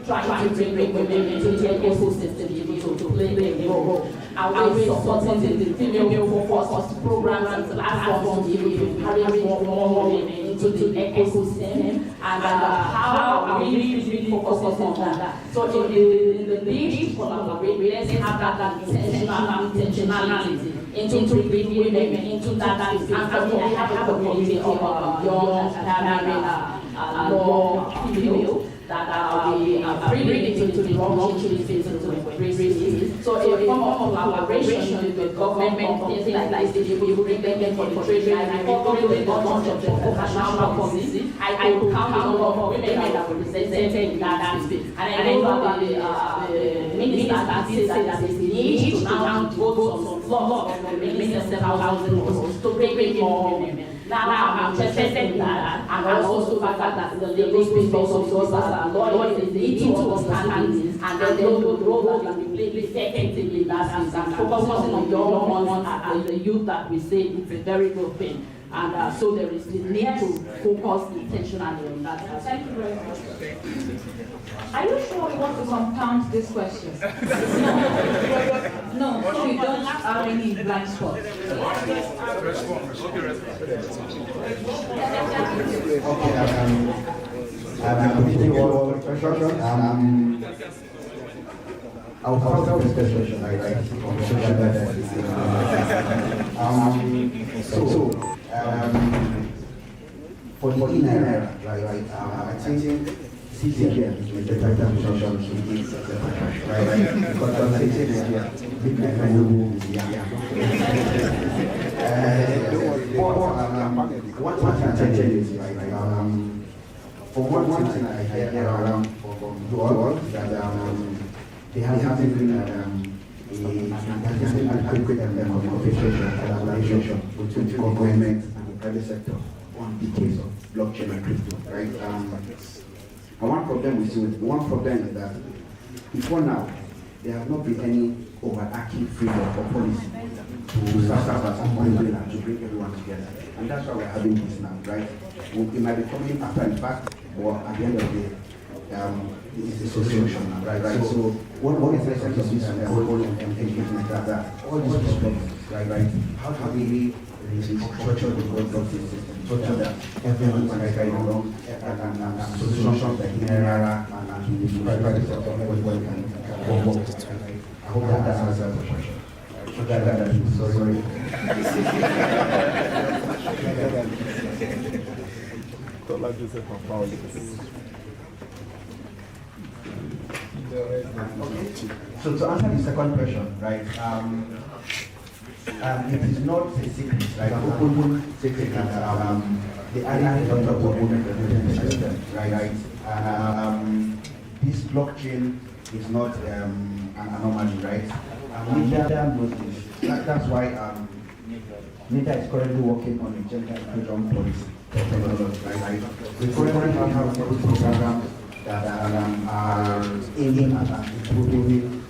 try to bring women into the ecosystem to be able to play a role. Are we supporting the female-focused programs and platforms to be able to carry more women into the ecosystem? And how are we really focusing on that? So in the big collaboration, let's have that intentionality into bringing women into that space. And I have a community of young academic law female that we are bringing into the blockchain space to embrace this. So a form of collaboration with the government, things like this, we bring them for the trade. I recall the launch of the national policy. I could count the number of women that were represented in that space. And I know that the minister that says that there is a need to now vote on some law of the minister 7,000 to bring more women. Now, I'm interested in that, and also the fact that the legal space officers are lawyers, they need to understand this, and then know the role that we play effectively in that is, and focusing on young ones and the youth that we say is a very good thing. And so there is the need to focus intentionally on that. Thank you very much. Are you sure you want to compound this question? No, so you don't have any blind spots. I'll cover this question. For the inner, right? I think CCN is the right right? Because I'm saying what attention is right? For one thing I hear around from you all that they haven't been adequate communication and collaboration between the government and the private sector on the case of blockchain and crypto, right? And one problem is that before now, there have not been any overarching framework or policy to serve as umbrella to bring everyone together. And that's why we're having this now, right? It might be coming after the fact, or at the end of the day, it's a solution, right? So what is the this whole engagement that all these problems, right? How do we structure the whole system so that everyone can get along and solutions like in era and the private sector everybody can work. I hope that answers the question. Sorry. So to answer the second question, right? It is not a secret, right? Open secret that the area is not open system, right? This blockchain is not an anomaly, right? NIDA knows this. That's why NIDA is currently working on a gender inclusion policy, right? We currently have several programs that are aiming at improving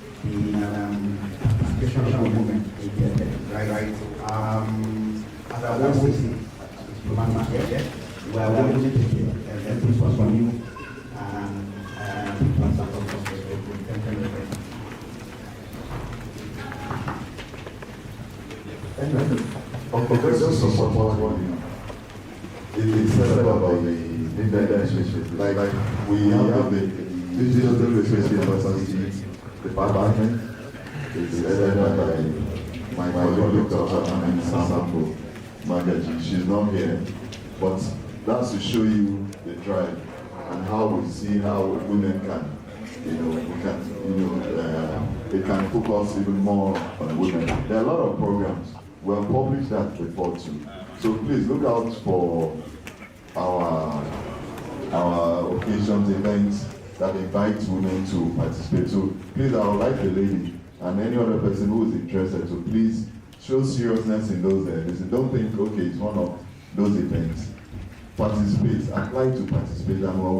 the social movement, right? As I always say, we are working to take this was from you and Okay, just to support what it said about the leadership, like we have the digital literacy university department. It's headed by my colleague Dr. Amen Sambo Magaji. She's not here, but that's to show you the drive and how we see how women can, they can focus even more on women. There are a lot of programs. We have published that before too. So please look out for our occasions, events that invite women to participate. So please, I would like the lady and any other person who is interested to please show seriousness in those areas. Don't think, okay, it's one of those events. Participate, apply to participate, and we're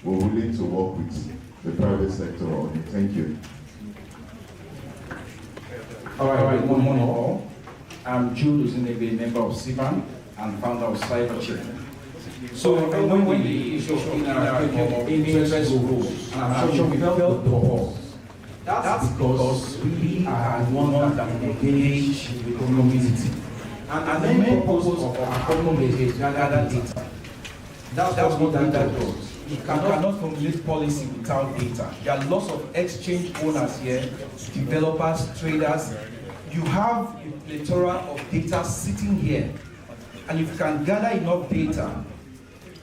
willing to work with the private sector on it. Thank you. All right, good morning all. I'm Jude Uzinebe, member of CBAN and founder of Cyberchip. So when the issue of our interest groups, and I'm sure we felt the pause. That's because we are one that engage with the community. And the main purpose of our community is to gather data. That's what data does. You cannot formulate policy without data. There are lots of exchange owners here, developers, traders. You have a plethora of data sitting here. And if you can gather enough data,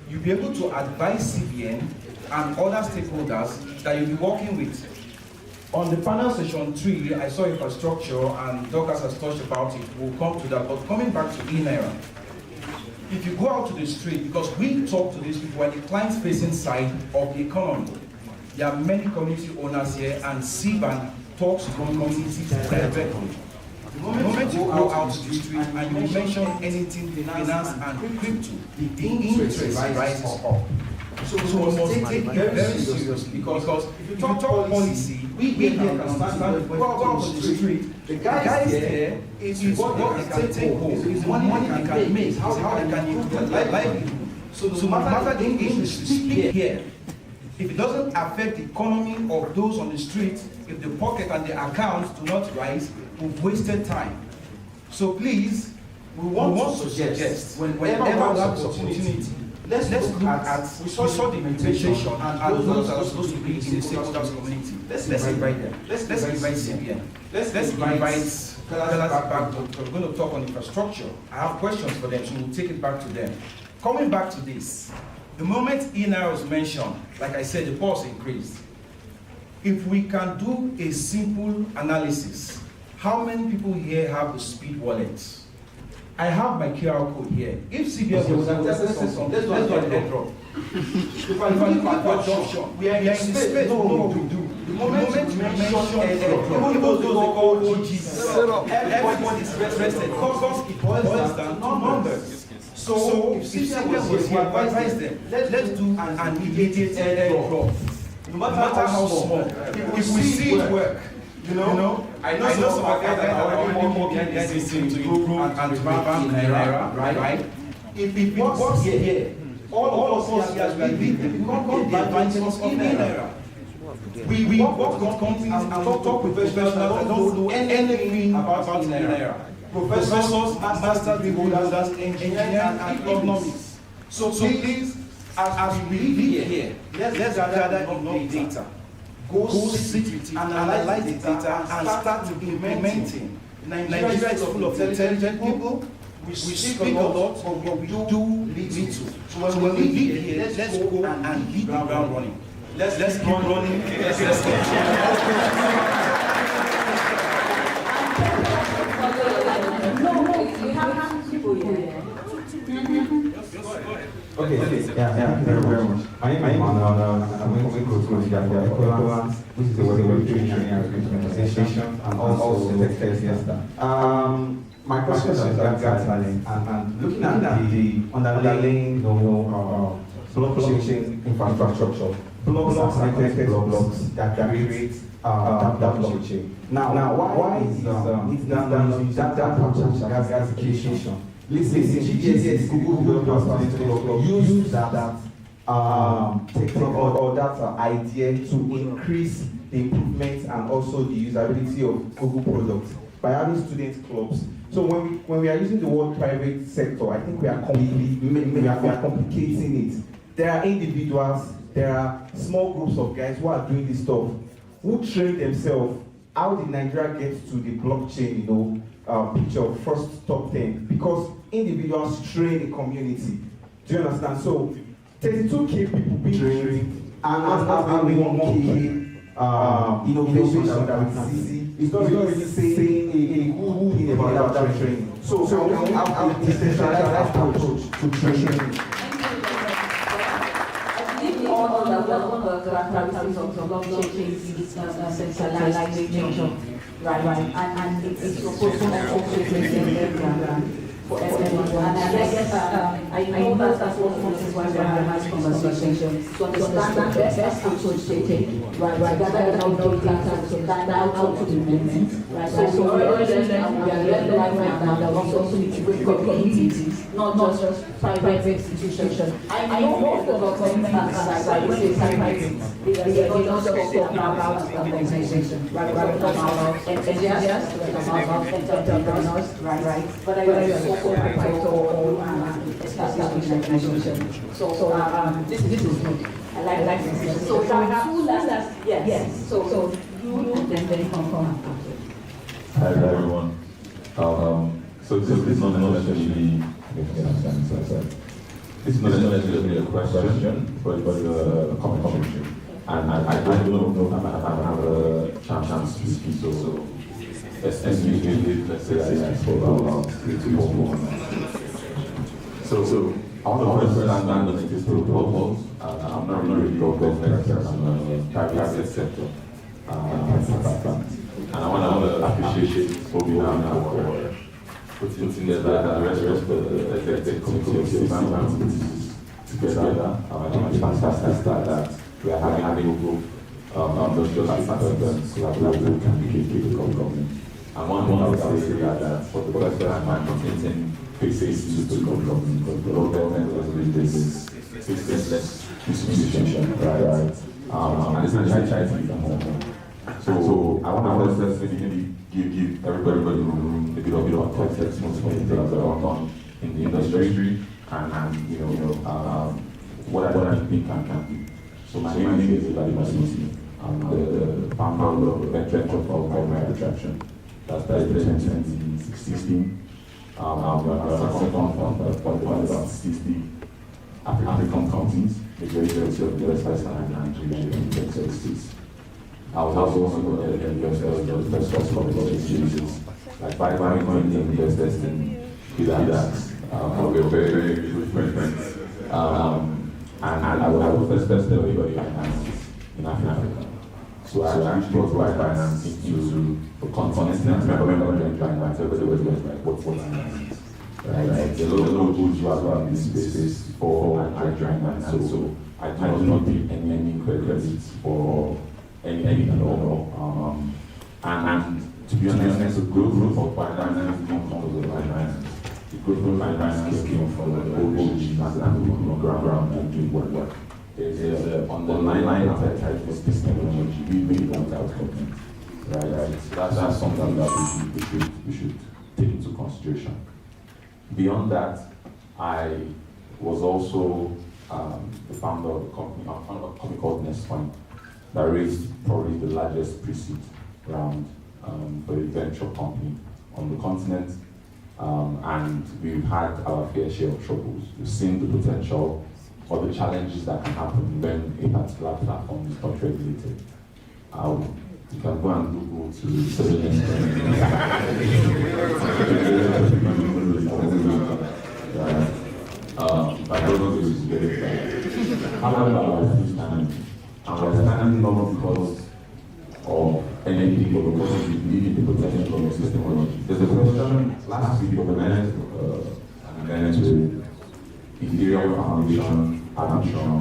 you'll be able to advise CBN and other stakeholders that you'll be working with. On the panel session 3, I saw infrastructure, and Douglas has touched about it. We'll come to that. But coming back to INERA, if you go out to the street, because we talk to these people at the client-facing side of the economy, there are many community owners here, and CBAN talks to communities directly. moment you go out to the street and you mention anything finance and crypto, the interest rises up. So we must take it very seriously because if you talk policy, we here can stand go out to the street. The guys there is what they can take home, is money they can make, how they can improve their livelihood. So no matter the English we speak here, if it doesn't affect the economy of those on the street, if the pocket and the accounts do not rise, we've wasted time. So please, we want to suggest whenever we have this opportunity, let's look at we saw the invitation and those that are supposed to be in the stakeholders community. Let's invite them. Let's invite CBN. Let's invite fellas back. We're going to talk on infrastructure. I have questions for them, so we'll take it back to them. Coming back to this, the moment ENI was mentioned, like I said, the pulse increased. If we can do a simple analysis, how many people here have the speed wallet? I have my QR code here. If CBN was something, let's do an airdrop. If I look at adoption, we are in the space, we know what we do. The moment we mention airdrop, even those they call OGs, everybody is interested because it boils down to numbers. So if CBN was here, advise them, let's do an immediate airdrop. No matter how small. If we see it work, you know, I know some of our guys that are already more behind the system to improve and revamp Naira, right? If it works here, all of us here, we can't get the advantages of Naira. We work with companies and talk with professionals that don't know anything about Naira. Professors, master degree holders, engineers, and economists. So please, as we live here, let's gather enough data. Go sit with it, analyze the data, and start implementing. Nigeria is full of intelligent people. We speak a lot, but we do little. So when we leave here, let's go and hit the ground running. Let's keep running. We have people here. Okay, yeah, very much. My name is Manuel, and I'm going to go to the equivalent, which is the web training and organization, and also the test. My question is regarding and looking at the underlying blockchain infrastructure, blocks are connected blocks that create that blockchain. Now, why is data gasification? Listen, GDS, Google developers use that technique or that idea to increase the improvement and also the usability of Google products by having student clubs. So when we are using the word private sector, I think we are complicating it. There are individuals, there are small groups of guys who are doing this stuff, who train themselves. How did Nigeria get to the blockchain, picture first top 10? Because individuals train a community. Do you understand? So 32K people being trained and having 1K innovation that we see. It's not really saying a who in about that training. So we have a decentralized approach to training. All that one of the characteristics of blockchain is centralized nature, right? And it's supposed to also represent for everyone. And I guess I know that's one of the reasons why we are having this conversation, to understand the best approach to take, right? Gather enough data to stand out to the movement, right? So we are learning right now that we also need to break up communities, not just private institutions. I know most of the government side, when they say private, they don't just talk about organization, right? We're talking about enthusiasts, we're talking about entrepreneurs, right? But I also So this is good. I like this. So we have two last, yes. So you and then confirm. Hi everyone. So this is not necessarily a question, but a comment. And I don't know if I have a chance to speak. So let's say I spoke about 3 to 4 months. So I want to understand the latest proposals. I'm not really government, I'm a private sector. And I want to appreciate appreciate Obina for putting together the rest of the executive committee of CBAN together. It's fantastic that we are having a group not just participants collaborative communicating with government. And one thing I would say that for the first time I'm putting faces to government, because the government was doing this faceless institution, right? And it's not trying to become more. So I want to specifically give everybody in the room a bit of context on some of the things that are going on in the industry and what I think can do. So my name is Vladimir. I'm the founder of the venture called Primary Attraction. That started in 2016. I'm a second founder of about 60 African companies, majority of the US and Nigeria and the United States. I was also one of the investors of the first couple of exchanges, like Bitcoin investors in Bidax. We were very good friends. And I was the first person everybody finances in Africa. So I actually brought finance into the continent. I remember when finance, everybody was like, what's finance? Right? There's a lot of good as in this space for Nigerian finance. So I do not give any credits for anything at all. And to be honest, the growth of finance comes from the finance. The growth of finance came from the old OGs and people on the ground and doing work. There's an underlying appetite for this technology. We really want that company. Right? So that's something that we should take into consideration. Beyond that, I was also the founder of a company called NestPoint that raised probably the largest pre-seed round for a venture company on the continent. And we've had our fair share of troubles. We've seen the potential or the challenges that can happen when a particular platform is not regulated. You can go and Google to surveillance. I don't know if this is very bad. However, we're standing not because of anything, but because we believe in the potential of your system. There's a question last week organized an event with Ethereum Foundation, Admission,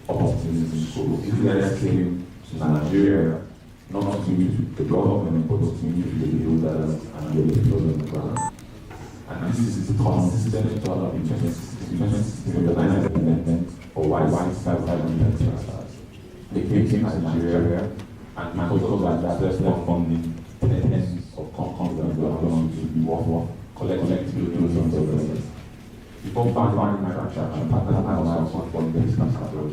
Optimism. So if you guys came to Nigeria, not to meet the government, but to meet the builders and the people on the ground. And this is consistent throughout the 2016 organized event for white They came to Nigeria, and because of that, there's more funding, tens of companies that are going to be worth collectively billions of dollars. Before finding my attraction, partners and also from the business approach.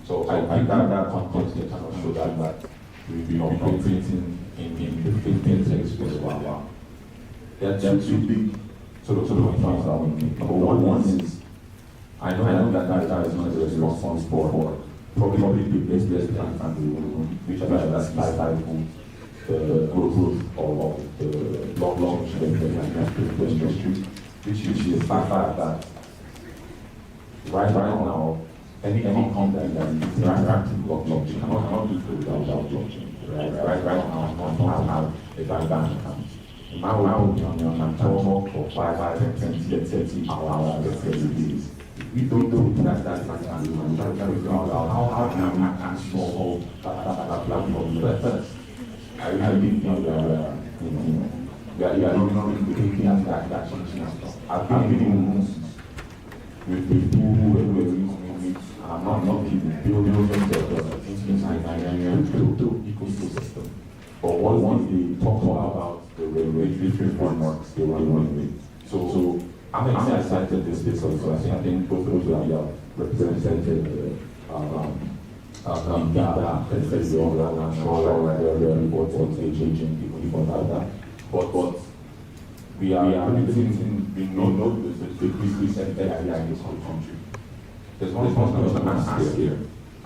So I think that context can kind of show that we've been operating in the fintech space for a while. There are two big sort of points that we make. Number one is, I know that is not the response for probably the best plan and the which that's the growth of the blockchain industry, which is the fact that right now any company that is interacting with blockchain cannot do so without blockchain. Right now, cannot have a bank account. In my opinion, you can talk for 5, 10, 30 hours, 30 days. We don't do that and we try to figure out how can we actually solve that platform. But I really think we are not looking at that changing stuff. I've been in rooms with people who were using it, and I'm not kidding, billions of dollars inside Nigerian crypto ecosystem. But once they talk about the regulatory frameworks, they want to win. So I'm excited this also. I think both of you are represented in data, festival, and I'm sure they're important agent people for that. But we are limiting, we know the decrease in AI in this whole country. There's one question I'm asked here.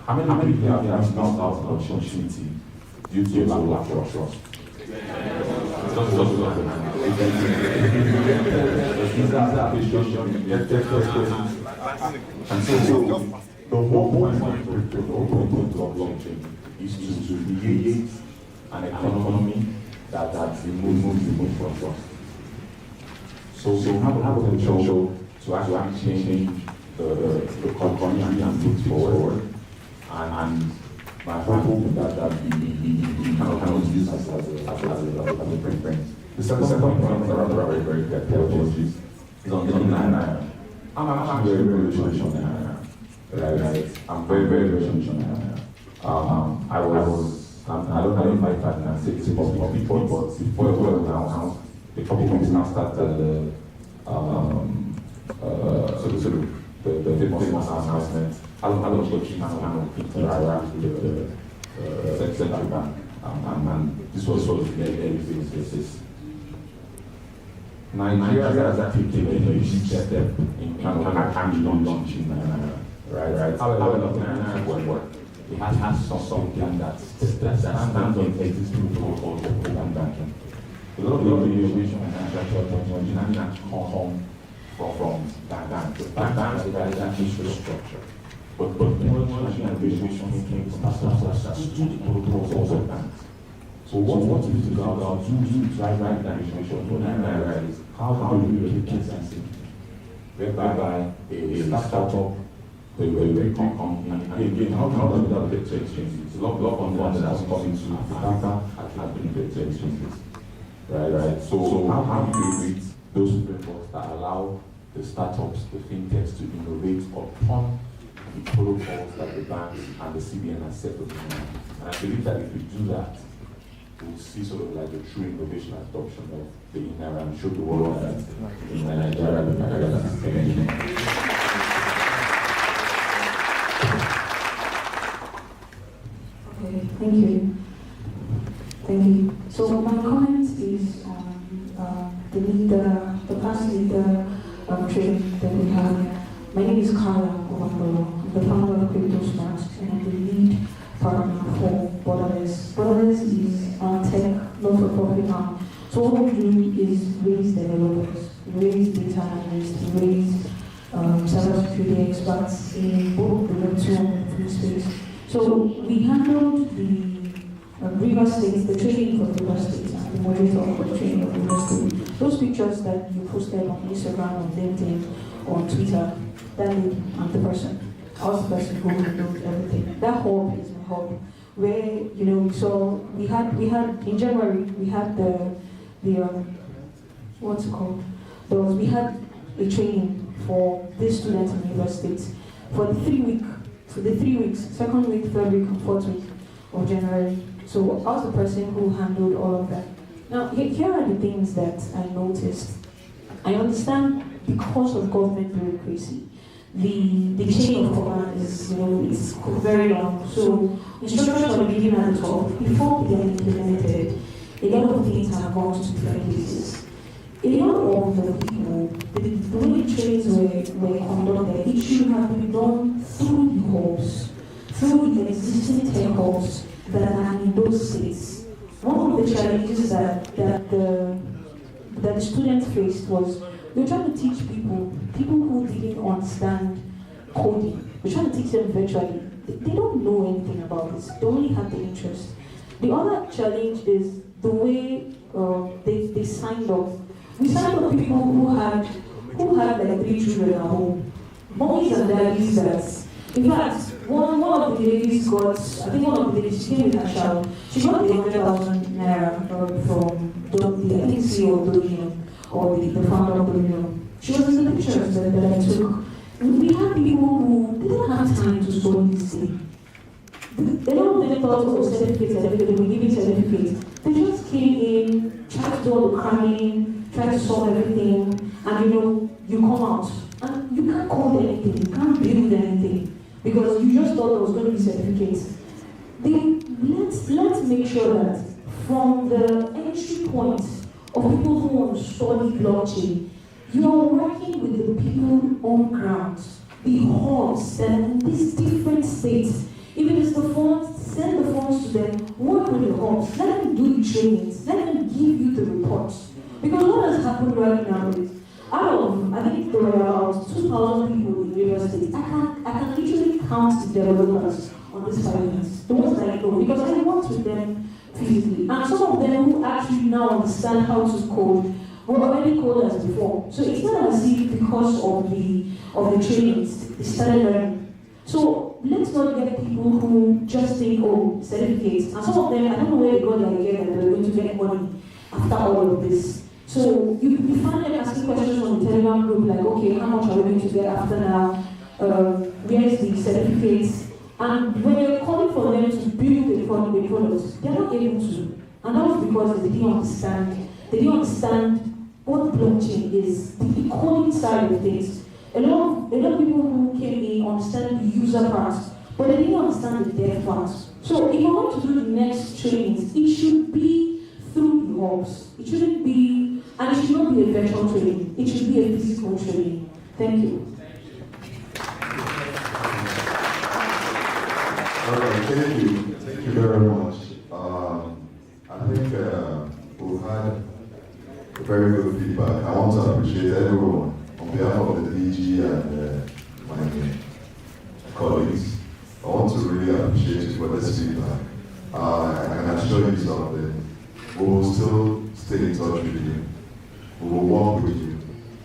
How many people have missed out on opportunity due to lack of trust? And so the whole point of blockchain is to create an economy that removes the need from trust. So we have potential to actually change the country and move forward. And my hope is that we cannot use this as a preference. The second point are very clear technologies is on the Naira. I'm actually very bullish on Naira. Right? I'm very bullish on Naira. I don't know if I can say this before, but before it was announced, a couple of weeks now started the famous announcement. I don't know what you interact with the central bank, and this was very basis. Nigeria has taken a huge step in kind of actually launching right? However, Nigeria won't work. It has something that stands on existing protocols of open banking. A lot of the innovation and financial technology can come from banks. Banks provide infrastructure, but technology and innovation came from the protocols of banks. So what is the goal to drive that innovation for Nigeria is how do we make it sensitive, whereby a startup, a company, and again, how do we do that to exchanges? A lot of funds that has come into Africa have been to exchanges, right? So how do we create those frameworks that allow the startups, the fintechs to innovate upon the protocols that the banks and the CBN have set up? And I believe that if we do that, we'll see sort of like the true innovation adoption of the Naira and show the world that in Nigeria, the Nigeria is Okay, thank you. Thank you. So my comment is on the past leader training that we had. My name is Carla Ovambolo. I'm the founder of Crypto Smart, and I'm the lead partner for Borderless. Borderless is a tech not-for-profit arm. So what we do is raise developers, raise data analysts, raise cybersecurity experts in both the Web 2 and Web 3 space. So we handled the River State, the training for River State, and the moderator for the training of River State. Those pictures that you posted on Instagram, on LinkedIn, on Twitter, that I'm the person. I was the person who handled everything. That hub is my hub, where so we had in January we had the what's it called? We had a training for these students in River State for the 3 weeks, second week, third week, and fourth week of January. So I was the person who handled all of that. Now here are the things that I noticed. I understand because of government bureaucracy, the chain of command is it's very long. So instructions are given at the top before they are implemented. A lot of things have gone to different places. A lot of the people, the way trains were conducted, it should have been done through the hubs, through the existing tech hubs that are in those states. One of the challenges that the students faced was they were trying to teach people who didn't understand coding. We're trying to teach them virtually. They don't know anything about this. They only have the interest. The other challenge is the way they signed up. We signed up people who had like 3 children at home. Mommies and daddies that, in fact, one of the ladies got, I think one of the ladies, she came with her child, she got 100,000 naira from the CEO of Dominion, or the founder of Dominion. She was in the pictures that I took. We had people who didn't have time to study this thing. A lot of them thought, oh, certificate, we give you certificates. They just came in, tried to do all the cramming, tried to solve everything, and you come out. And you can't code anything, you can't build anything, because you just thought there was going to be certificates. Let's make sure that from the entry point of people who want to study blockchain, you are working with the people on ground, the hubs that in these different states. Even if it's the funds, send the funds to them, work with the hubs, let them do the trainings, let them give you the reports. Because what has happened right now is, I think there were about 2,000 people in River State. I can literally count the developers on this finance. The ones that I know, because I worked with them physically. And some of them who actually now understand how to code were already coders before. So it's not as if because of the trainings they started learning. So let's not get people who just think, oh, certificates. And some of them, I don't know where they got the idea that they're going to get money after all of this. So you find them asking questions on the Telegram group like, okay, how much are we going to get after now? Where's the certificates? And when you're calling for them to build a product, they're not able to. And that was because they didn't understand. They didn't understand what blockchain is, the coding side of things. A lot of people who came in understand the user part, but they didn't understand the dev part. So if you're going to do the next trainings, it should be through the hubs. It shouldn't be, and it should not be a virtual training. It should be a physical training. Thank you. Okay, thank you. Thank you very much. I think we've had very good feedback. I want to appreciate everyone on behalf of the DG and my colleagues. I want to really appreciate you for this feedback. I can assure you something. We will still stay in touch with you. We will work with you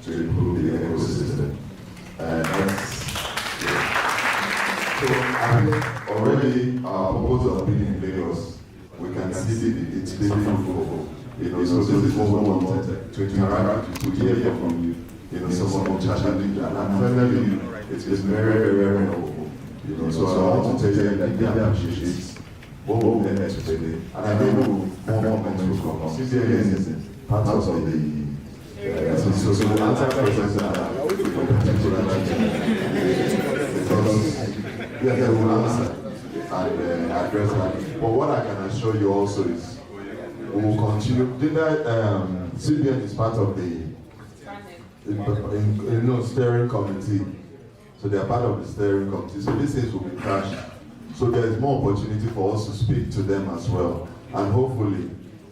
to improve the ecosystem. And that's So I think already our proposal being in Lagos, we can see it's very fruitful. So this is what we wanted to interact, to hear from you. Some of the challenges, and finally, it's very, very helpful. So I want to tell you that they appreciate what we've done today, and I know more comments will come. CBN is part of the so the answer questions that yes, I will answer and address that. But what I can assure you also is we will continue. CBN is part of the steering committee. So they are part of the steering committee. So these things will be crashed. So there is more opportunity for us to speak to them as well. And hopefully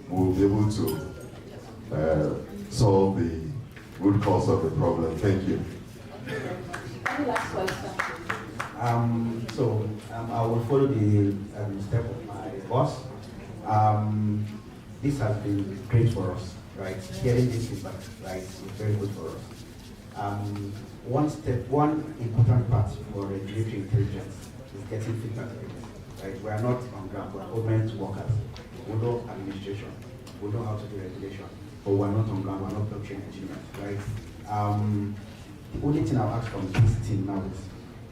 we'll be able to solve the root cause of the problem. Thank you. Any last question? I will follow the step of my boss. This has been great for us, right? Hearing this feedback, right, is very good for us. One important part for regulatory intelligence is getting feedback, right? We are not on ground, we are government workers. We know administration, we know how to do regulation, but we are not on ground, we are not blockchain engineers, right? The only thing I'll ask from this team now is,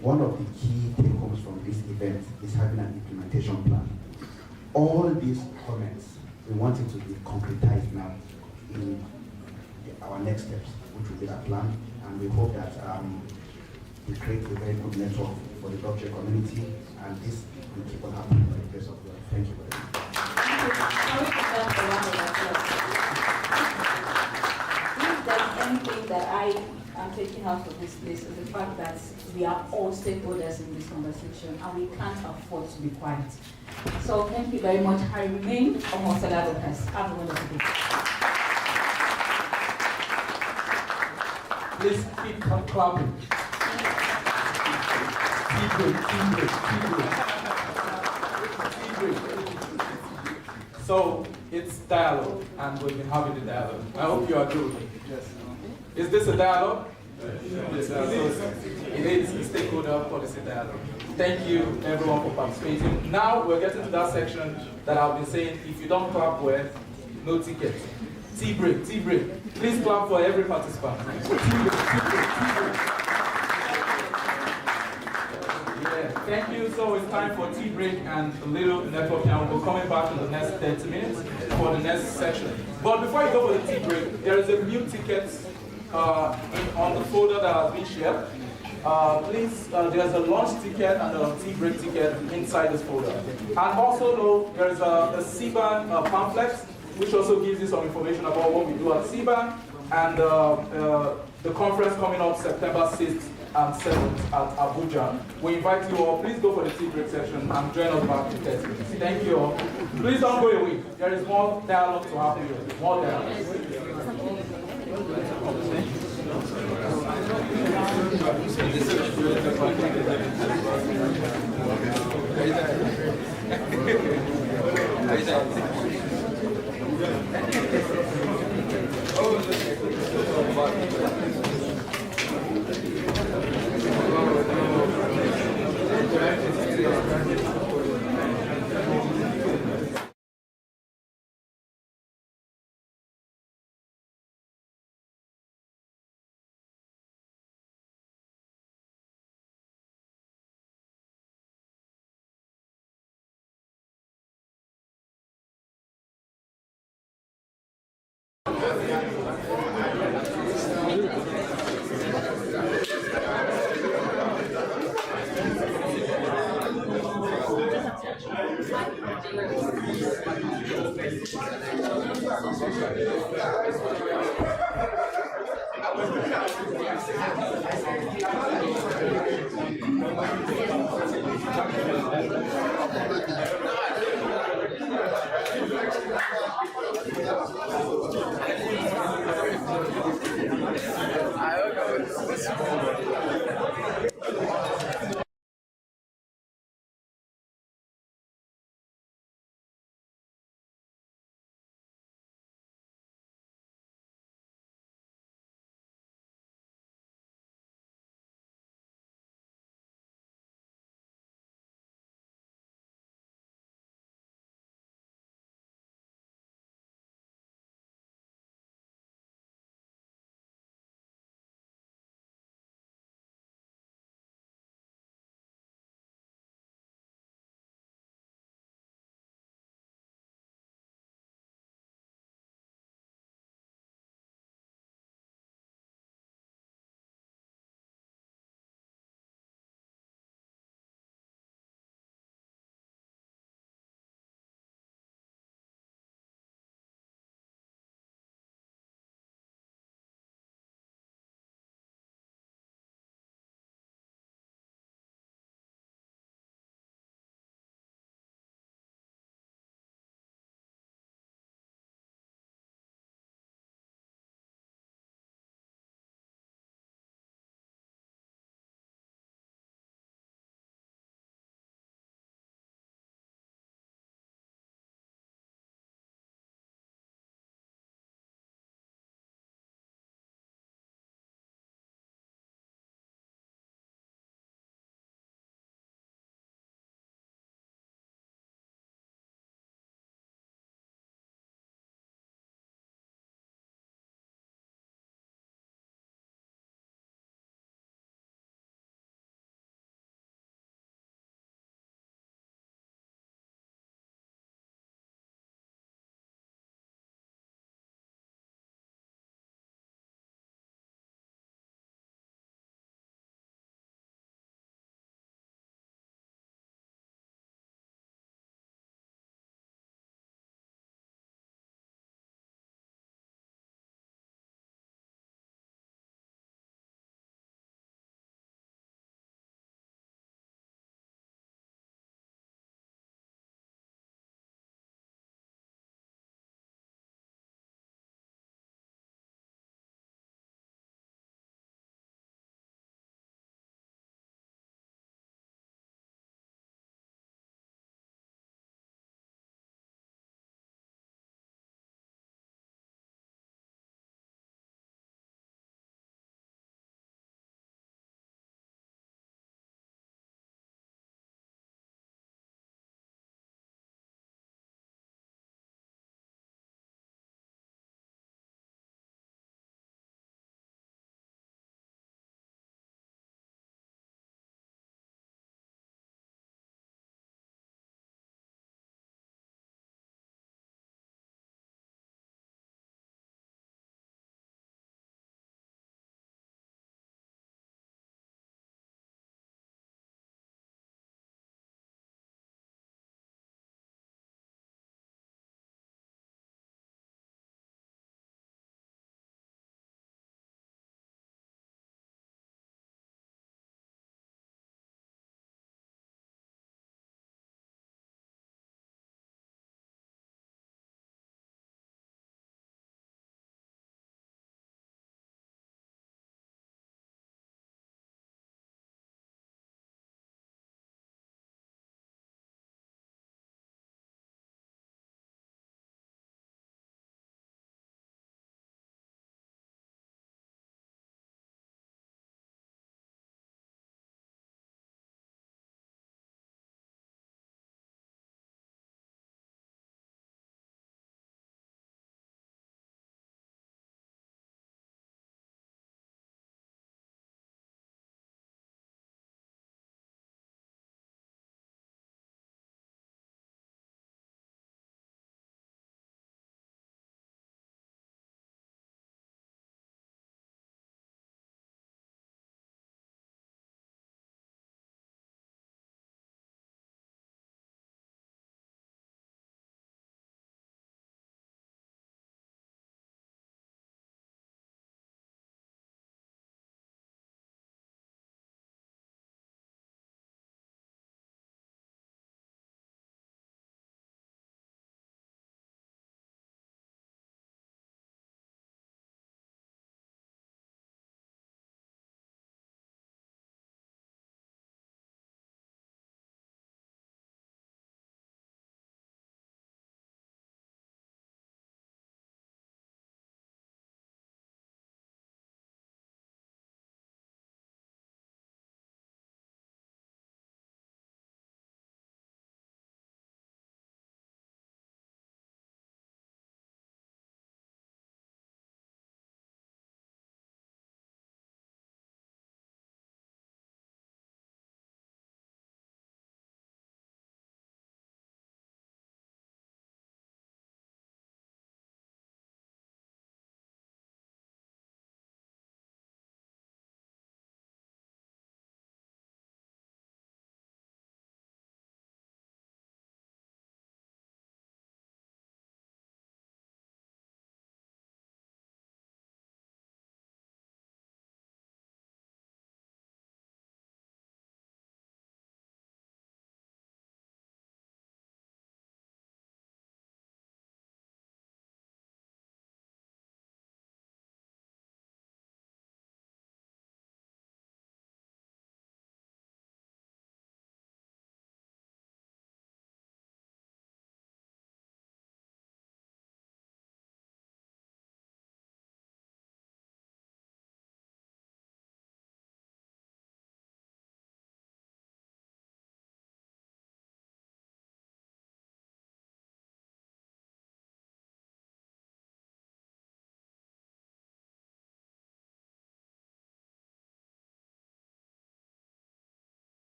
one of the key take-homes from this event is having an implementation plan. All these comments, we want it to be concretized now in our next steps, which will be that plan, and we hope that we create a very good network for the blockchain community, and this will keep on happening by the grace of God. Thank you very much. If there's anything that I'm taking out of this place is the fact that we are all stakeholders in this conversation and we can't afford to be quiet. So thank you very much. I remain Omosela Lopez. Have a wonderful day. Please keep clapping. Keep it. So it's dialogue, and we've been having the dialogue. I hope you agree with me. Yes. Is this a dialogue? Yes. It is a stakeholder policy dialogue. Thank you, everyone, for participating. Now we're getting to that section that I've been saying, if you don't clap well, no ticket. Tea break. Please clap for every participant. Yeah, thank you. So it's time for tea break and a little networking. I will be coming back in the next 30 minutes for the next section. But before you go for the tea break, there is a new ticket on the folder that has been shared. Please, there's a lunch ticket and a tea break ticket inside this folder. And also, there's a CBAN pamphlet, which also gives you some information about what we do at CBAN and the conference coming up September 6th and 7th at Abuja. We invite you all, please go for the tea break session and join us back in 30 minutes. Thank you all. Please don't go away. There is more dialogue to happen here. More dialogue. Thank you. I don't know.